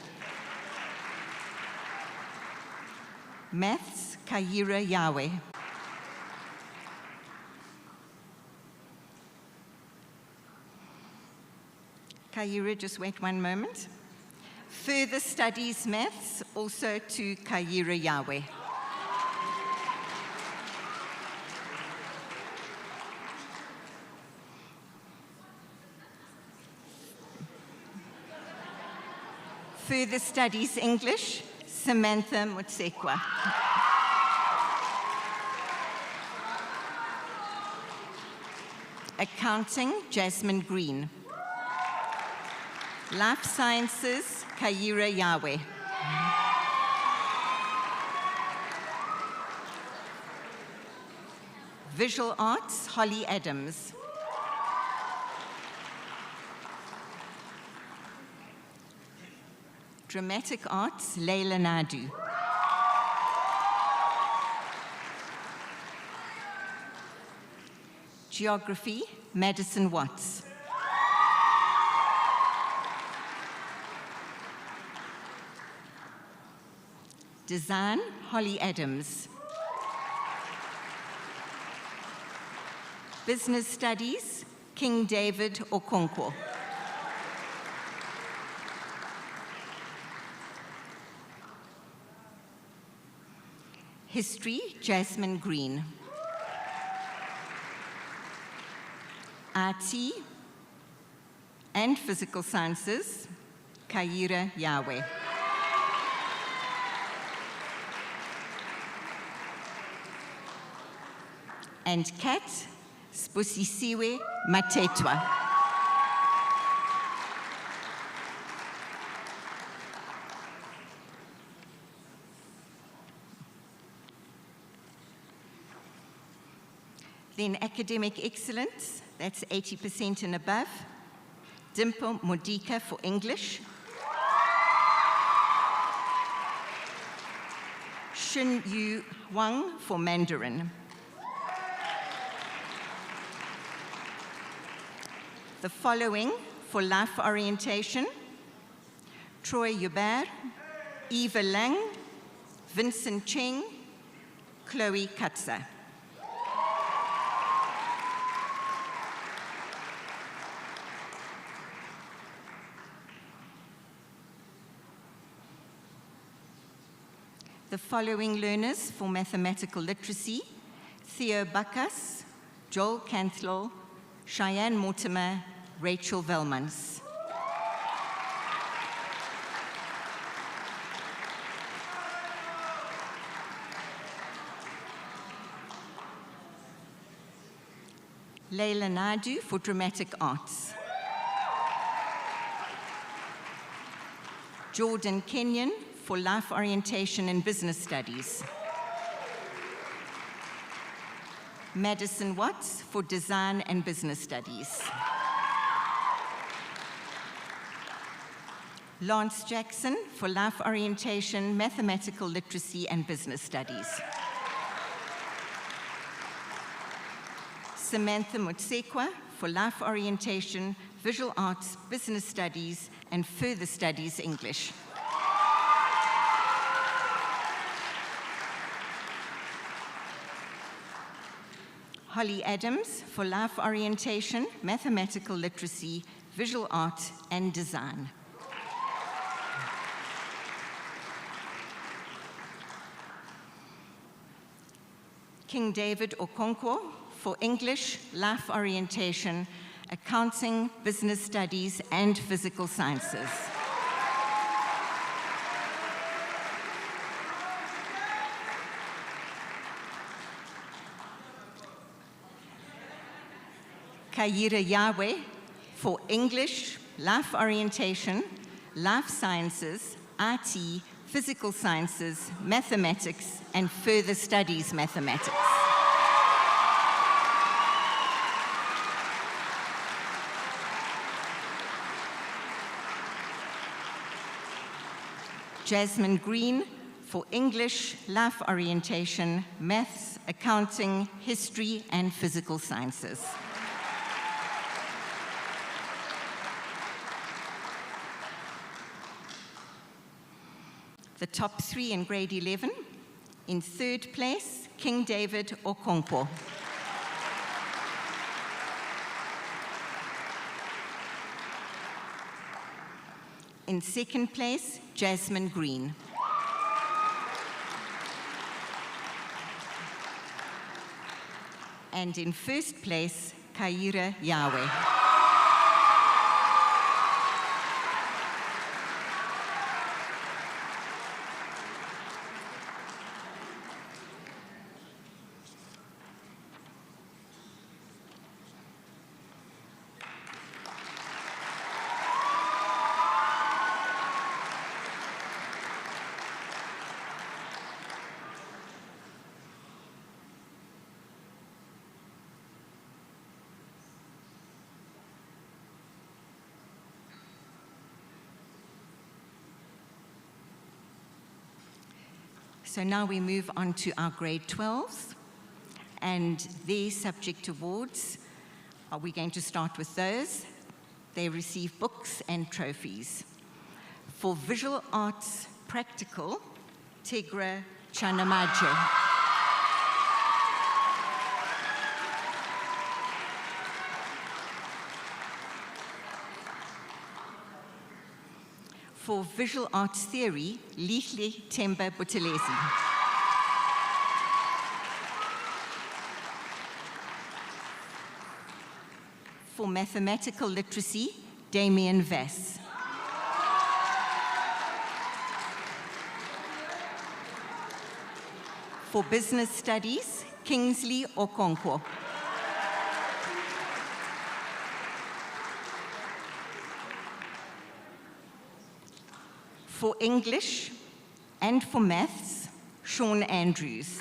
Maths, Kaira Yahweh. Kaira, just wait one moment. Further studies maths, also to Kaira Yahweh. Further studies English, Samantha Mutsekwa. Accounting, Jasmine Green. Life Sciences, Kaira Yahweh. Visual Arts, Holly Adams. Dramatic Arts, Leila Nadu. Geography, Madison Watts. Design, Holly Adams. Business Studies, King David Okonkwo. History, Jasmine Green. IT and Physical Sciences, Kaira Yahweh. And CAT, Sbusisiwe Matetwa. Then academic excellence, that's 80% and above. Dimple Modika for English. Xin Yu Wang for Mandarin. The following for life orientation: Troy Hubert, Eva Lang, Vincent Cheng, Chloe Katza. The following learners for mathematical literacy: Theo Bacchus, Joel Cantlell, Cheyenne Mortimer, Rachel Velmans. Leila Nadu for dramatic arts. Jordan Kenyon for life orientation and business studies. Madison Watts for design and business studies. Lance Jackson for life orientation, mathematical literacy, and business studies. Samantha Mutsekwa for life orientation, visual arts, business studies, and further studies English. Holly Adams for life orientation, mathematical literacy, visual art, and design. King David Okonkwo for English, life orientation, accounting, business studies, and physical sciences. Kaira Yahweh for English, life orientation, life sciences, IT, physical sciences, mathematics, and further studies mathematics. Jasmine Green for English, life orientation, maths, accounting, history, and physical sciences. The top 3 in grade 11. In 3rd place, King David Okonkwo. In 2nd place, Jasmine Green. And in 1st place, Kaira Yahweh. So now we move on to our grade 12s and their subject awards. Are we going to start with those? They receive books and trophies. For visual arts practical, Tegra Chanamaje. For visual arts theory, Lihle Temba Buthelezi. For mathematical literacy, Damien Vess. For business studies, Kingsley Okonkwo. For English and for maths, Sean Andrews.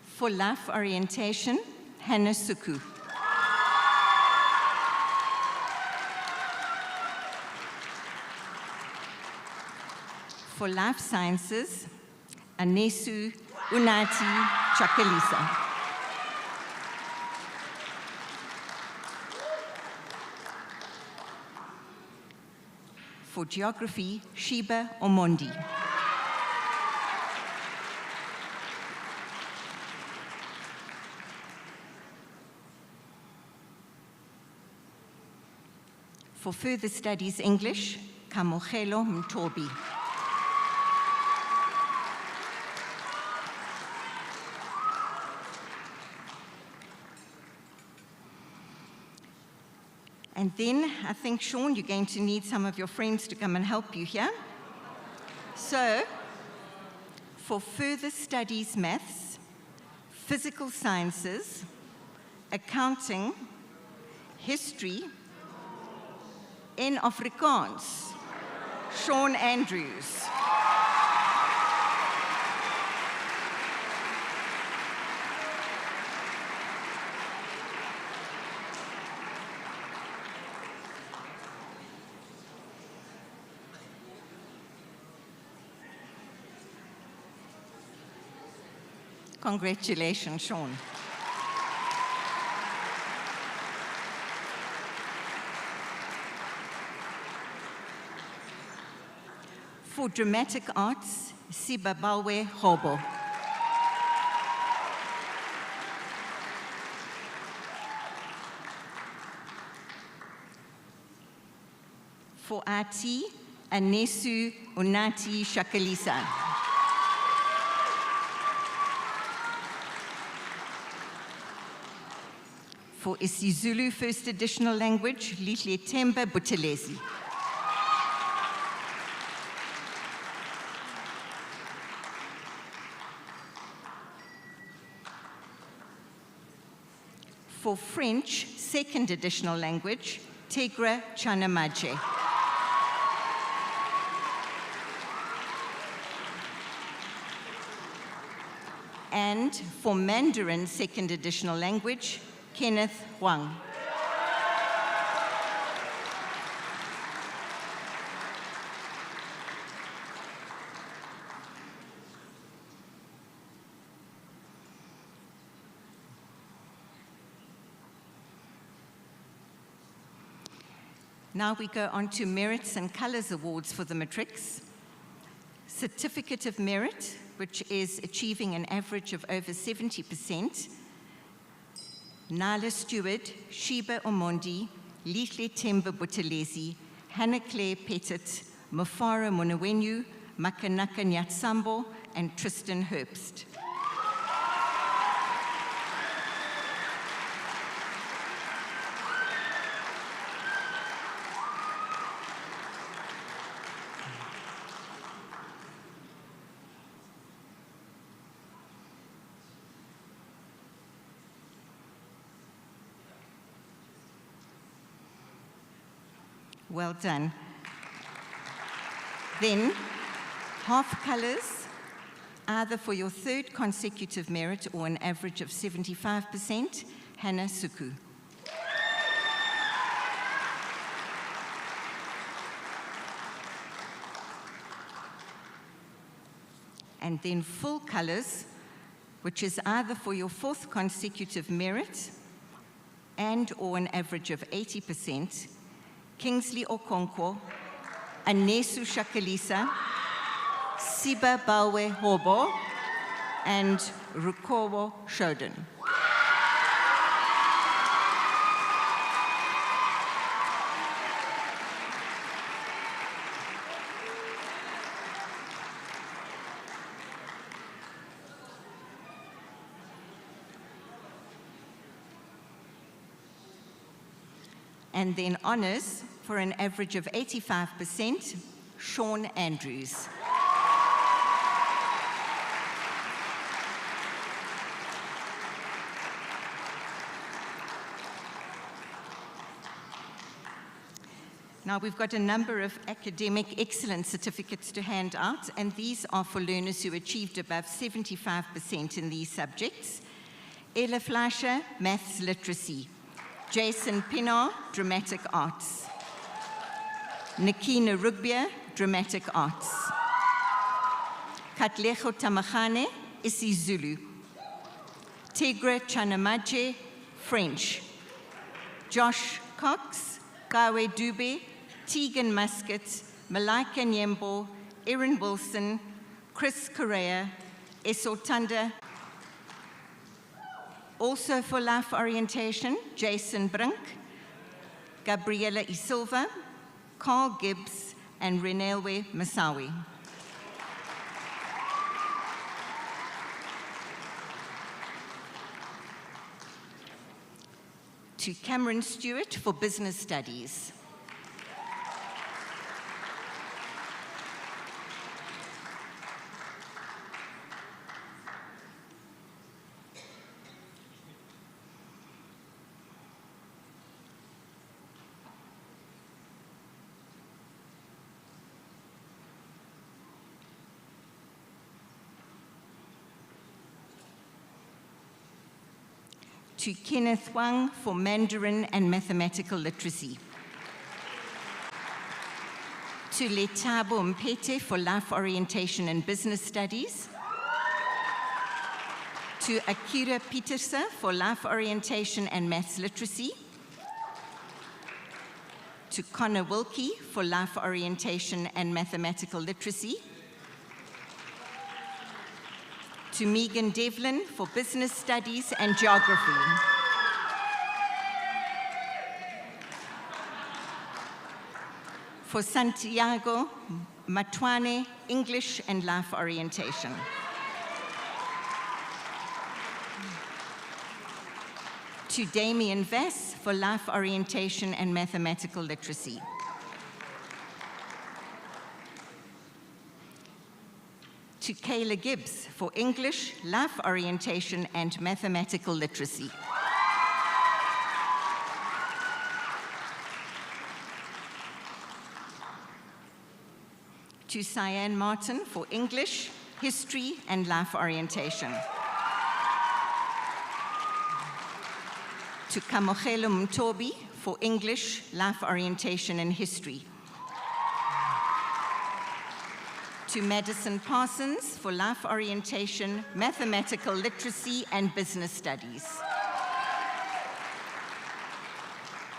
For life orientation, Hannah Suku. For life sciences, Anesu Unati Chakalisa. For geography, Sheba Omondi. For further studies English, Kamogelo Mtobi. And then I think, Sean, you're going to need some of your friends to come and help you here. So, for further studies maths, physical sciences, accounting, history, in Afrikaans, Sean Andrews. Congratulations, Sean. For dramatic arts, Sibabawe Hobo. For IT, Anesu Unati Shakalisa. For isiZulu First Additional Language, Lihle Temba Buthelezi. For French Second Additional Language, Tegra Chanamaje. And for Mandarin Second Additional Language, Kenneth Huang. Now we go on to Merits and Colors Awards for the matrics. Certificate of Merit, which is achieving an average of over 70%. Nala Stewart, Sheba Omondi, Lihle Temba Buthelezi, Hannah Claire Pettit, Mafara Munawenyu, Makanaka Nyatsambo, and Tristan Herbst. Well done. Then, half colors, either for your third consecutive merit or an average of 75%, Hannah Suku. And then full colors, which is either for your fourth consecutive merit and or an average of 80%, Kingsley Okonkwo, Anesu Shakalisa, Siba Bawe Hobo, and Rukowo Shoden. And then honors for an average of 85%, Sean Andrews. Now we've got a number of academic excellence certificates to hand out, and these are for learners who achieved above 75% in these subjects. Ella Fleischer, Maths Literacy. Jason Pinar, Dramatic Arts. Nikina Rugbia, Dramatic Arts. Katlejo Tamachane, isiZulu. Tigre Chanamaje, French. Josh Cox, Gawe Dube, Tegan Muscat, Malika Nyembo, Erin Wilson, Chris Correa, Esotanda. Also for life orientation, Jason Brink, Gabriela Isilva, Carl Gibbs, and Renelwe Masawi. To Cameron Stewart for business studies. To Kenneth Wang for Mandarin and mathematical literacy. To Letabo Mpete for life orientation and business studies. To Akira Petersa for life orientation and maths literacy. To Connor Wilkie for life orientation and mathematical literacy. To Megan Devlin for business studies and geography. For Santiago Matwane, English and life orientation. To Damien Vess for life orientation and mathematical literacy. To Kayla Gibbs for English, life orientation, and mathematical literacy. To Cyan Martin for English, history, and life orientation. To Kamogelo Mtobi for English, life orientation, and history. To Madison Parsons for life orientation, mathematical literacy, and business studies.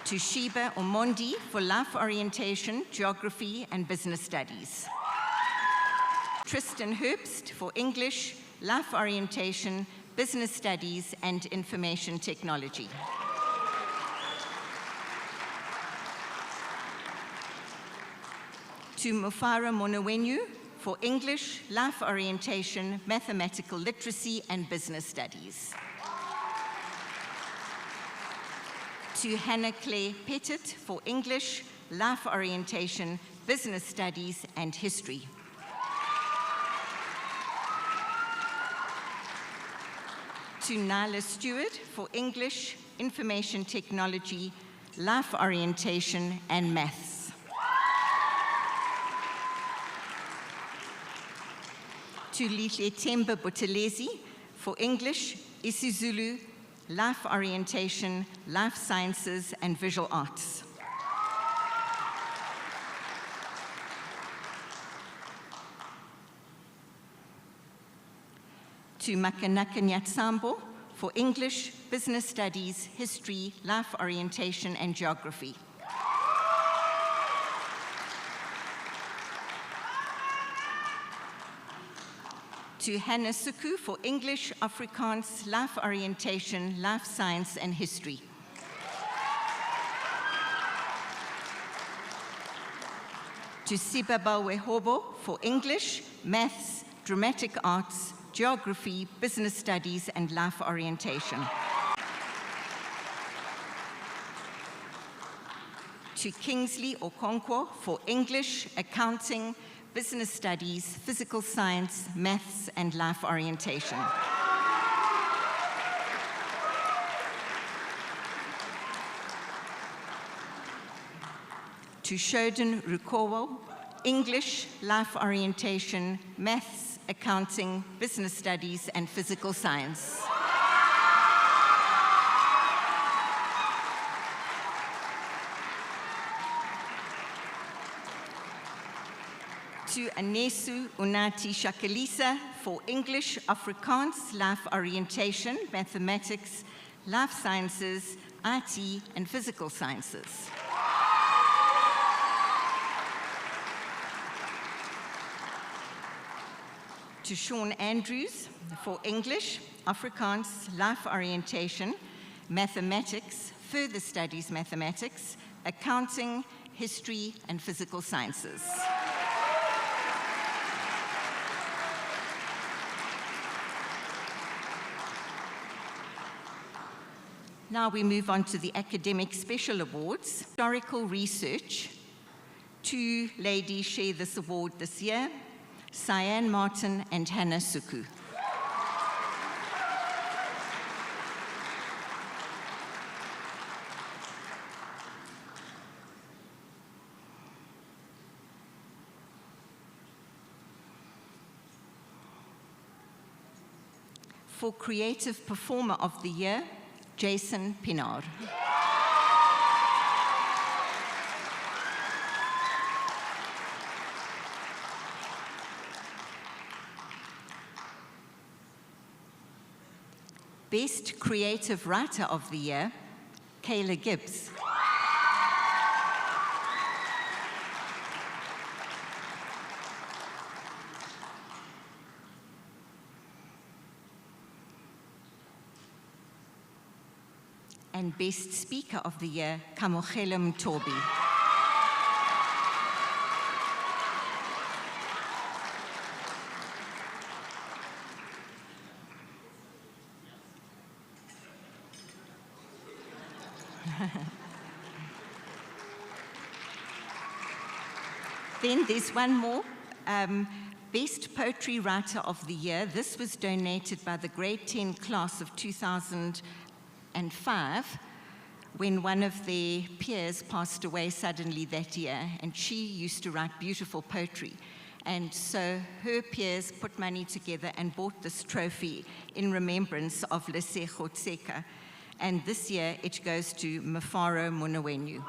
To Sheba Omondi for Life Orientation, Geography and Business Studies. Tristan Herbst for English, Life Orientation, Business Studies and Information Technology. To Mufara Monawenyu for English, Life Orientation, Mathematical Literacy and Business Studies. To Hannah Claire Pettit for English, Life Orientation, Business Studies and History. To Nyla Stewart for English, Information Technology, Life Orientation and Maths. To Lihle Temba Buthelezi for English, isiZulu, Life Orientation, Life Sciences and Visual Arts. To Makanaka Nyatsambo for English, Business Studies, History, Life Orientation and Geography. To Hannah Suku for English, Afrikaans, Life Orientation, Life Science and History. To Sibaba Wehobo for English, Maths, Dramatic Arts, Geography, Business Studies and Life Orientation. To Kingsley Okonkwo for English, Accounting, Business Studies, Physical Science, Maths, and Life Orientation. To Shodan Rukowo, English, Life Orientation, Maths, Accounting, Business Studies, and Physical Science. To Anesu Unati Shakalisa for English, Afrikaans, Life Orientation, Mathematics, Life Sciences, IT, and Physical Sciences. To Sean Andrews for English, Afrikaans, Life Orientation, Mathematics, Further Studies Mathematics, Accounting, History, and Physical Sciences. Now we move on to the Academic Special Awards. Historical Research. 2 ladies share this award this year, Cyan Martin and Hannah Suku. For Creative Performer of the Year, Jason Pinar. Best Creative Writer of the Year, Kayla Gibbs. And Best Speaker of the Year, Kamogelo Mtobi. Then there's one more. Best Poetry Writer of the Year. This was donated by the grade 10 class of 2005 when one of their peers passed away suddenly that year, and she used to write beautiful poetry. And so her peers put money together and bought this trophy in remembrance of Lesego Tseka. And this year it goes to Mufaro Monawenyu.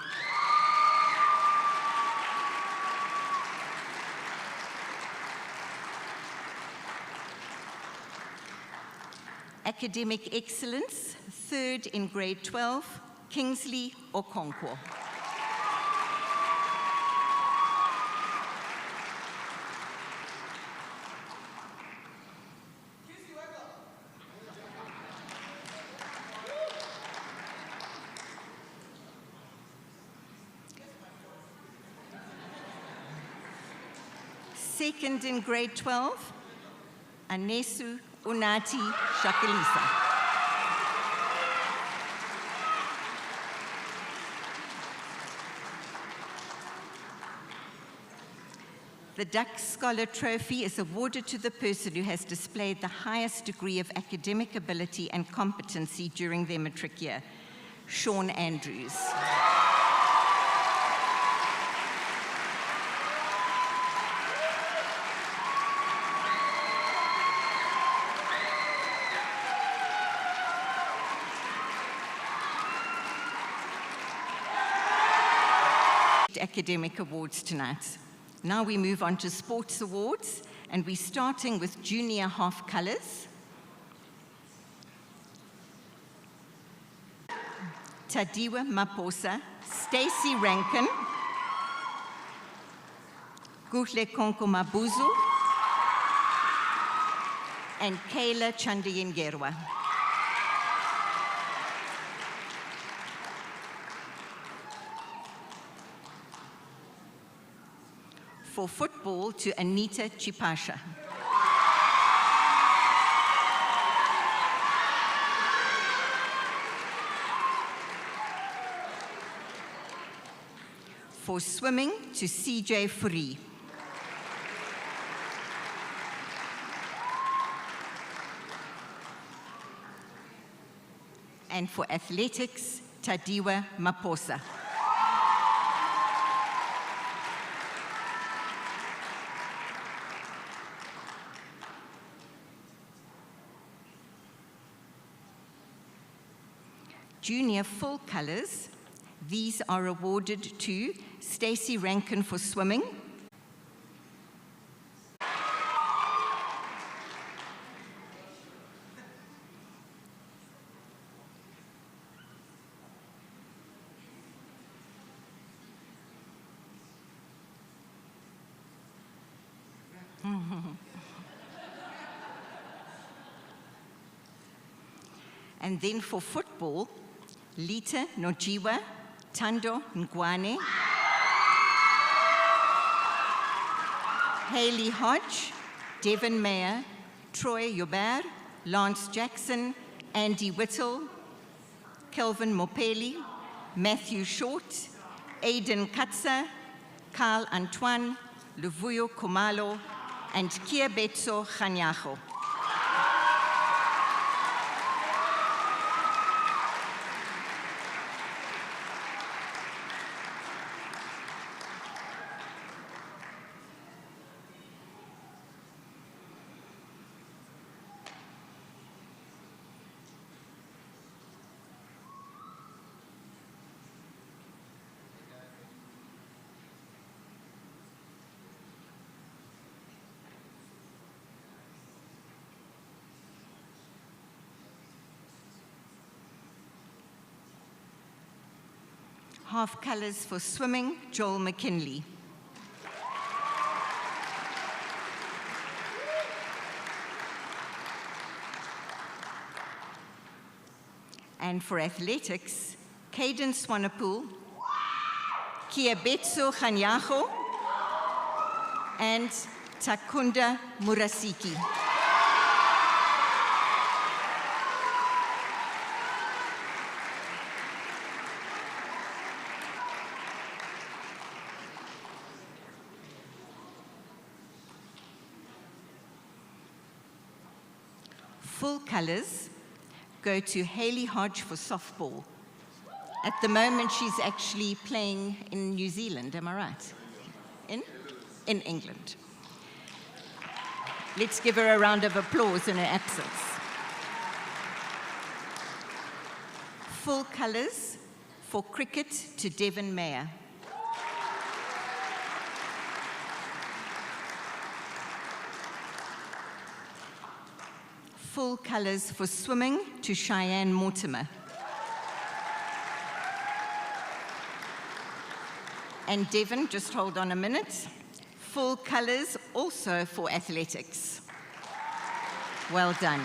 Academic Excellence, 3rd in grade 12, Kingsley Okonkwo. Second in grade 12, Anesu Unati Shakalisa. The Duck Scholar Trophy is awarded to the person who has displayed the highest degree of academic ability and competency during their matric year. Sean Andrews. Academic awards tonight. Now we move on to sports awards, and we're starting with junior half colors. Tadiwa Maposa, Stacey Rankin, Guhle Konko Mabuzu, and Kayla Chandiyengerwa. For football, to Anita Chipasha. For swimming, to CJ Furi. And for athletics, Tadiwa Maposa. Junior full colors, these are awarded to Stacey Rankin for swimming, and then for football, Lita Nojiwa, Tando Ngwane, Haley Hodge, Devon Mayer, Troy Yobert, Lance Jackson, Andy Whittle, Kelvin Mopeli, Matthew Short, Aidan Katsa, Carl Antoine, Luvuyo Komalo, and Kiabetso Khanyago. Half colors for swimming, Joel McKinley. And for athletics, Caden Swanepoel, Kiabetso Khanyago, and Takunda Murasiki. Full colors go to Haley Hodge for softball. At the moment, she's actually playing in New Zealand, am I right? In England. Let's give her a round of applause in her absence. Full colors for cricket to Devon Mayer. Full colors for swimming to Cheyenne Mortimer. And Devon, just hold on a minute. Full colors also for athletics. Well done.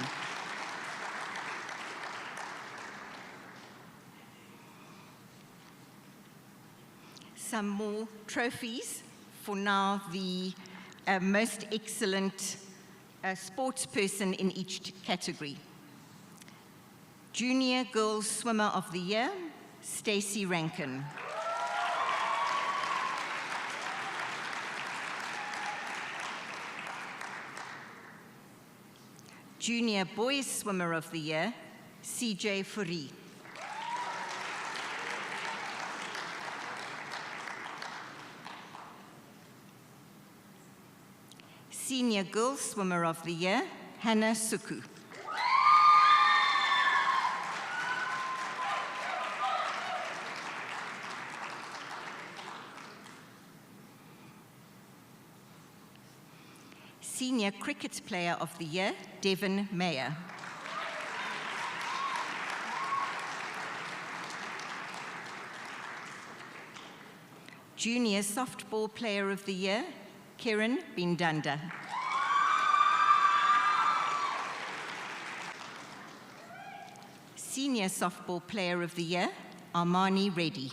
Some more trophies for now, the most excellent sports person in each category. Junior Girls Swimmer of the Year, Stacey Rankin. Junior Boys Swimmer of the Year, CJ Fourie. Senior Girls Swimmer of the Year, Hannah Suku. Senior Cricket Player of the Year, Devon Mayer. Junior Softball Player of the Year, Karen Bindanda. Senior Softball Player of the Year, Armani Reddy.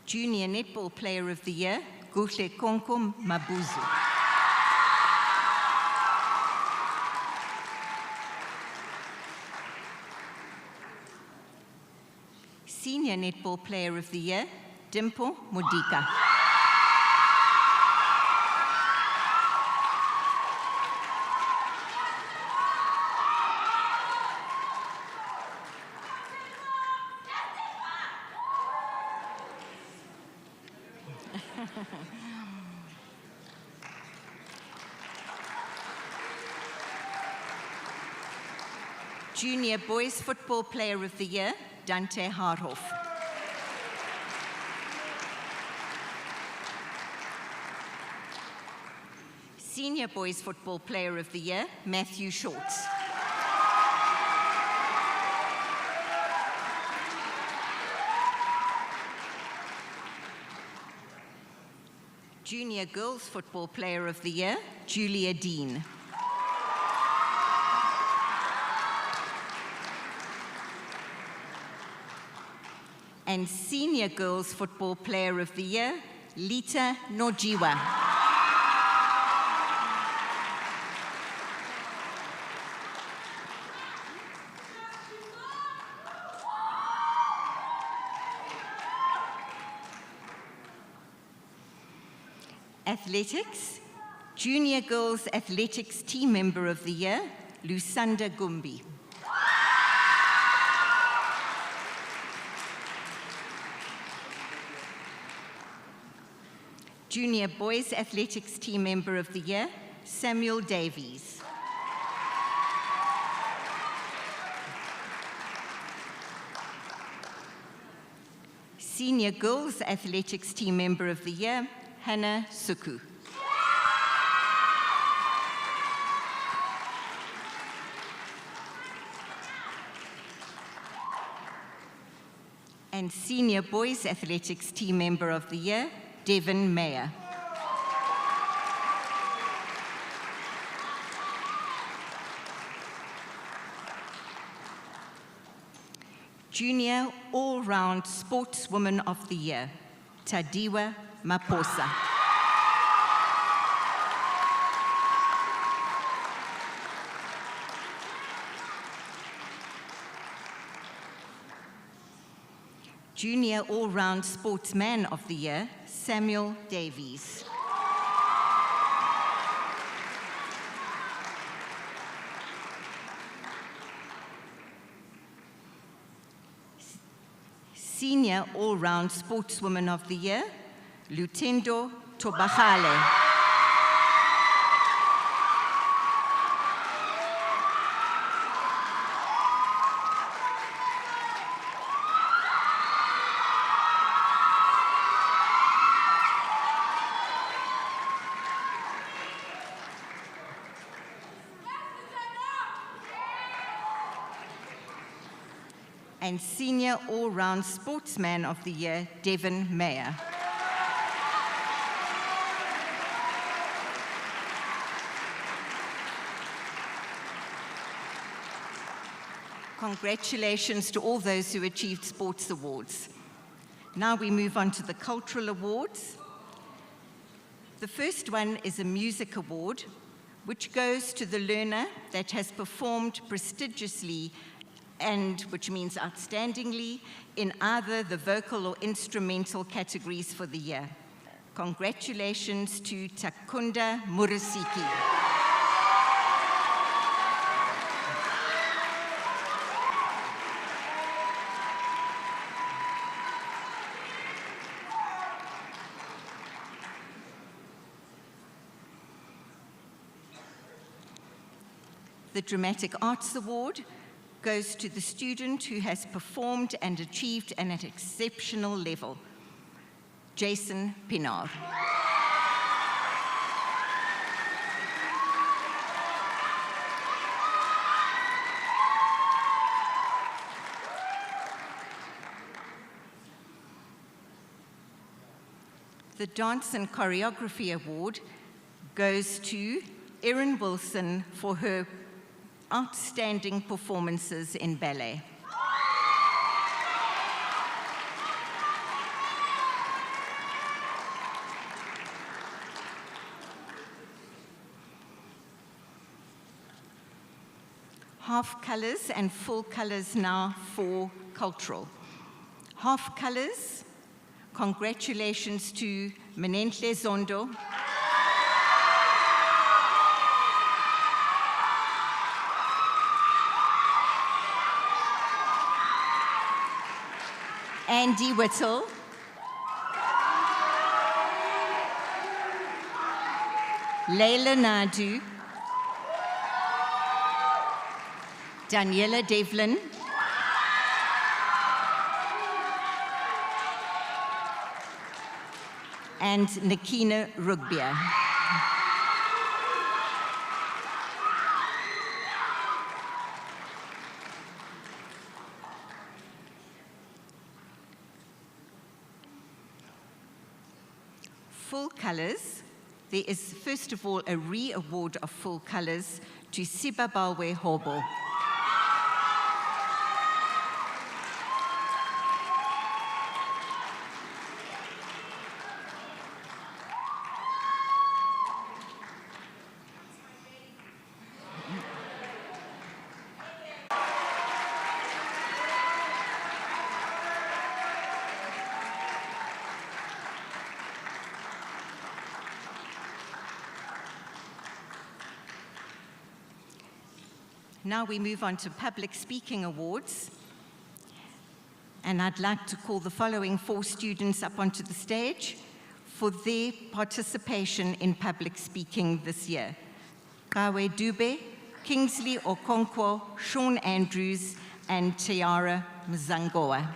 Junior Netball Player of the Year, Guhle Konkom Mabuzu. Senior Netball Player of the Year, Dimple Mudika. Junior Boys Football Player of the Year, Dante Harhoff. Senior Boys Football Player of the Year, Matthew Shorts. Junior Girls Football Player of the Year, Julia Dean. And Senior Girls Football Player of the Year, Lita Nojiwa. Athletics, Junior Girls Athletics Team Member of the Year, Lusanda Gumbi. Junior Boys Athletics Team Member of the Year, Samuel Davies. Senior Girls Athletics Team Member of the Year, Hannah Suku. And Senior Boys Athletics Team Member of the Year, Devon Mayer. Junior All-Round Sportswoman of the Year, Tadiwa Maposa. Junior All-Round Sportsman of the Year, Samuel Davies. Senior All-Round Sportswoman of the Year, Lutendo Tobahale. and Senior All-Round Sportsman of the Year, Devin Mayer. Congratulations to all those who achieved sports awards. Now we move on to the cultural awards. The first one is a music award, which goes to the learner that has performed prestigiously, and which means outstandingly, in either the vocal or instrumental categories for the year. Congratulations to Takunda Murasiki. The Dramatic Arts Award goes to the student who has performed and achieved at an exceptional level, Jason Pinar. The Dance and Choreography Award goes to Erin Wilson for her outstanding performances in ballet. Half colors and full colors now for cultural. Half colors, congratulations to Menenhle Zondo, Andy Whittle, Leila Nadu, Daniela Devlin, and Nikina Rugbia. Full colors, there is first of all a re-award of full colors to Sibabawe Hobo. Now we move on to Public Speaking Awards. And I'd like to call the following 4 students up onto the stage for their participation in public speaking this year. Kawe Dube, Kingsley Okonkwo, Sean Andrews, and Tiara Mzangoa.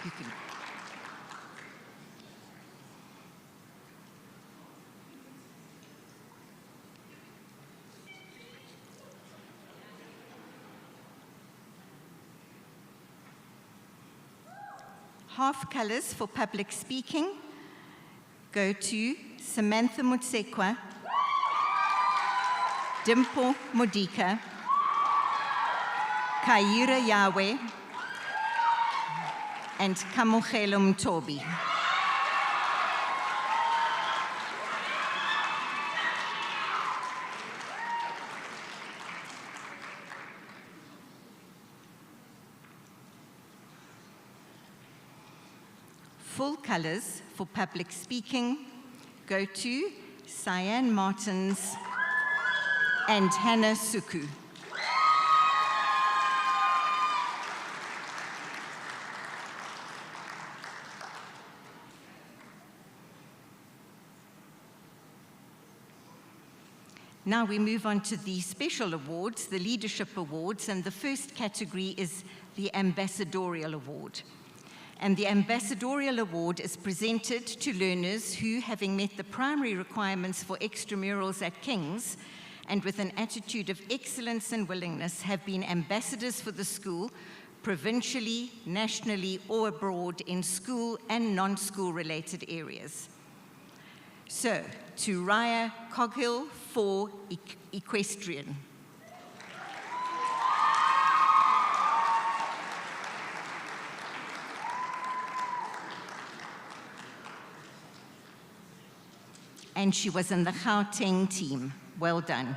You can. Half colors for public speaking go to Samantha Mutsekwa, Dimple Modika, Kaira Yahweh, and Kamogelo Mtobi. Full colors for public speaking go to Cyan Martins and Hannah Suku. Now we move on to the special awards, the leadership awards, and the first category is the ambassadorial award. And the Ambassadorial Award is presented to learners who, having met the primary requirements for extramurals at King's, and with an attitude of excellence and willingness, have been ambassadors for the school, provincially, nationally, or abroad in school and non-school related areas. So, to Raya Coghill for Equestrian. And she was in the Gauteng team. Well done.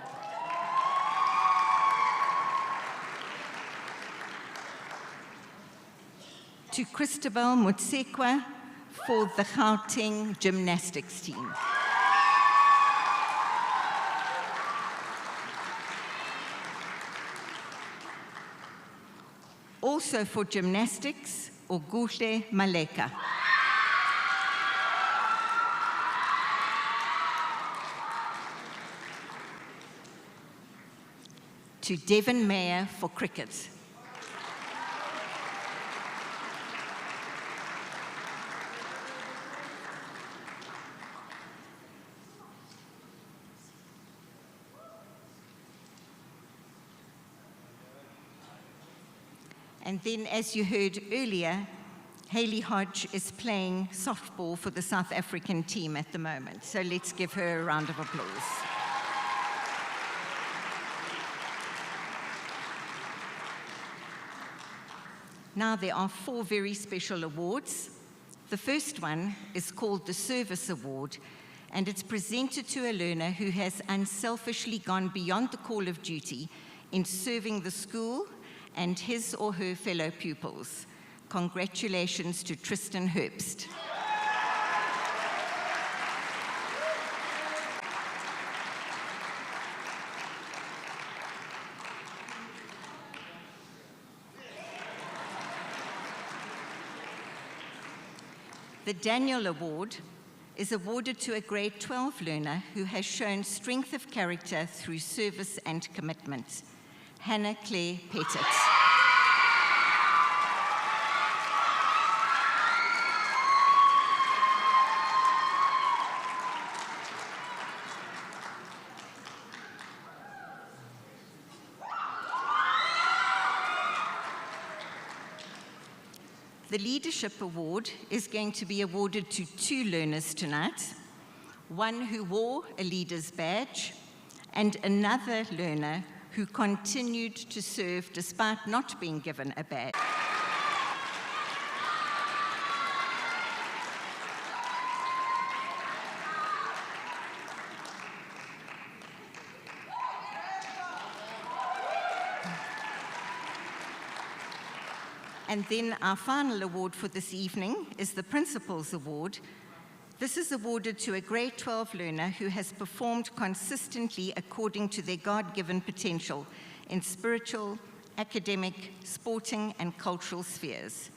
To Christabel Mutsekwa for the Gauteng gymnastics team. Also for gymnastics, Oguhle Maleka. To Devon Mayer for cricket. And then, as you heard earlier, Hayley Hodge is playing softball for the South African team at the moment. So let's give her a round of applause. Now there are 4 very special awards. The first one is called the Service Award, and it's presented to a learner who has unselfishly gone beyond the call of duty in serving the school and his or her fellow pupils. Congratulations to Tristan Herbst. The Daniel Award is awarded to a grade 12 learner who has shown strength of character through service and commitment. Hannah Claire Pettit. The Leadership Award is going to be awarded to 2 learners tonight, one who wore a leader's badge and another learner who continued to serve despite not being given a badge. And then our final award for this evening is the Principal's Award. This is awarded to a grade 12 learner who has performed consistently according to their God-given potential in spiritual, academic, sporting, and cultural spheres.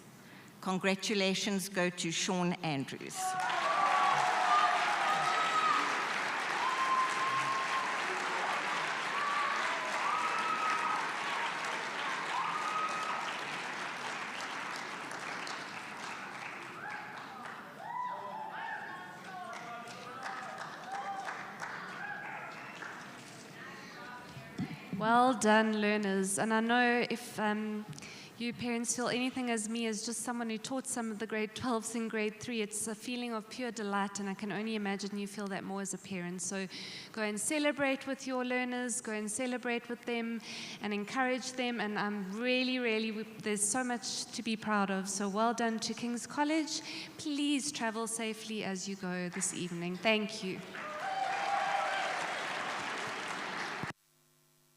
Congratulations go to Sean Andrews. Well done, learners. And I know if you parents feel anything as me, as just someone who taught some of the grade 12s in grade 3, it's a feeling of pure delight, and I can only imagine you feel that more as a parent. So go and celebrate with your learners, go and celebrate with them and encourage them, and I'm really, there's so much to be proud of. So well done to King's College. Please travel safely as you go this evening. Thank you.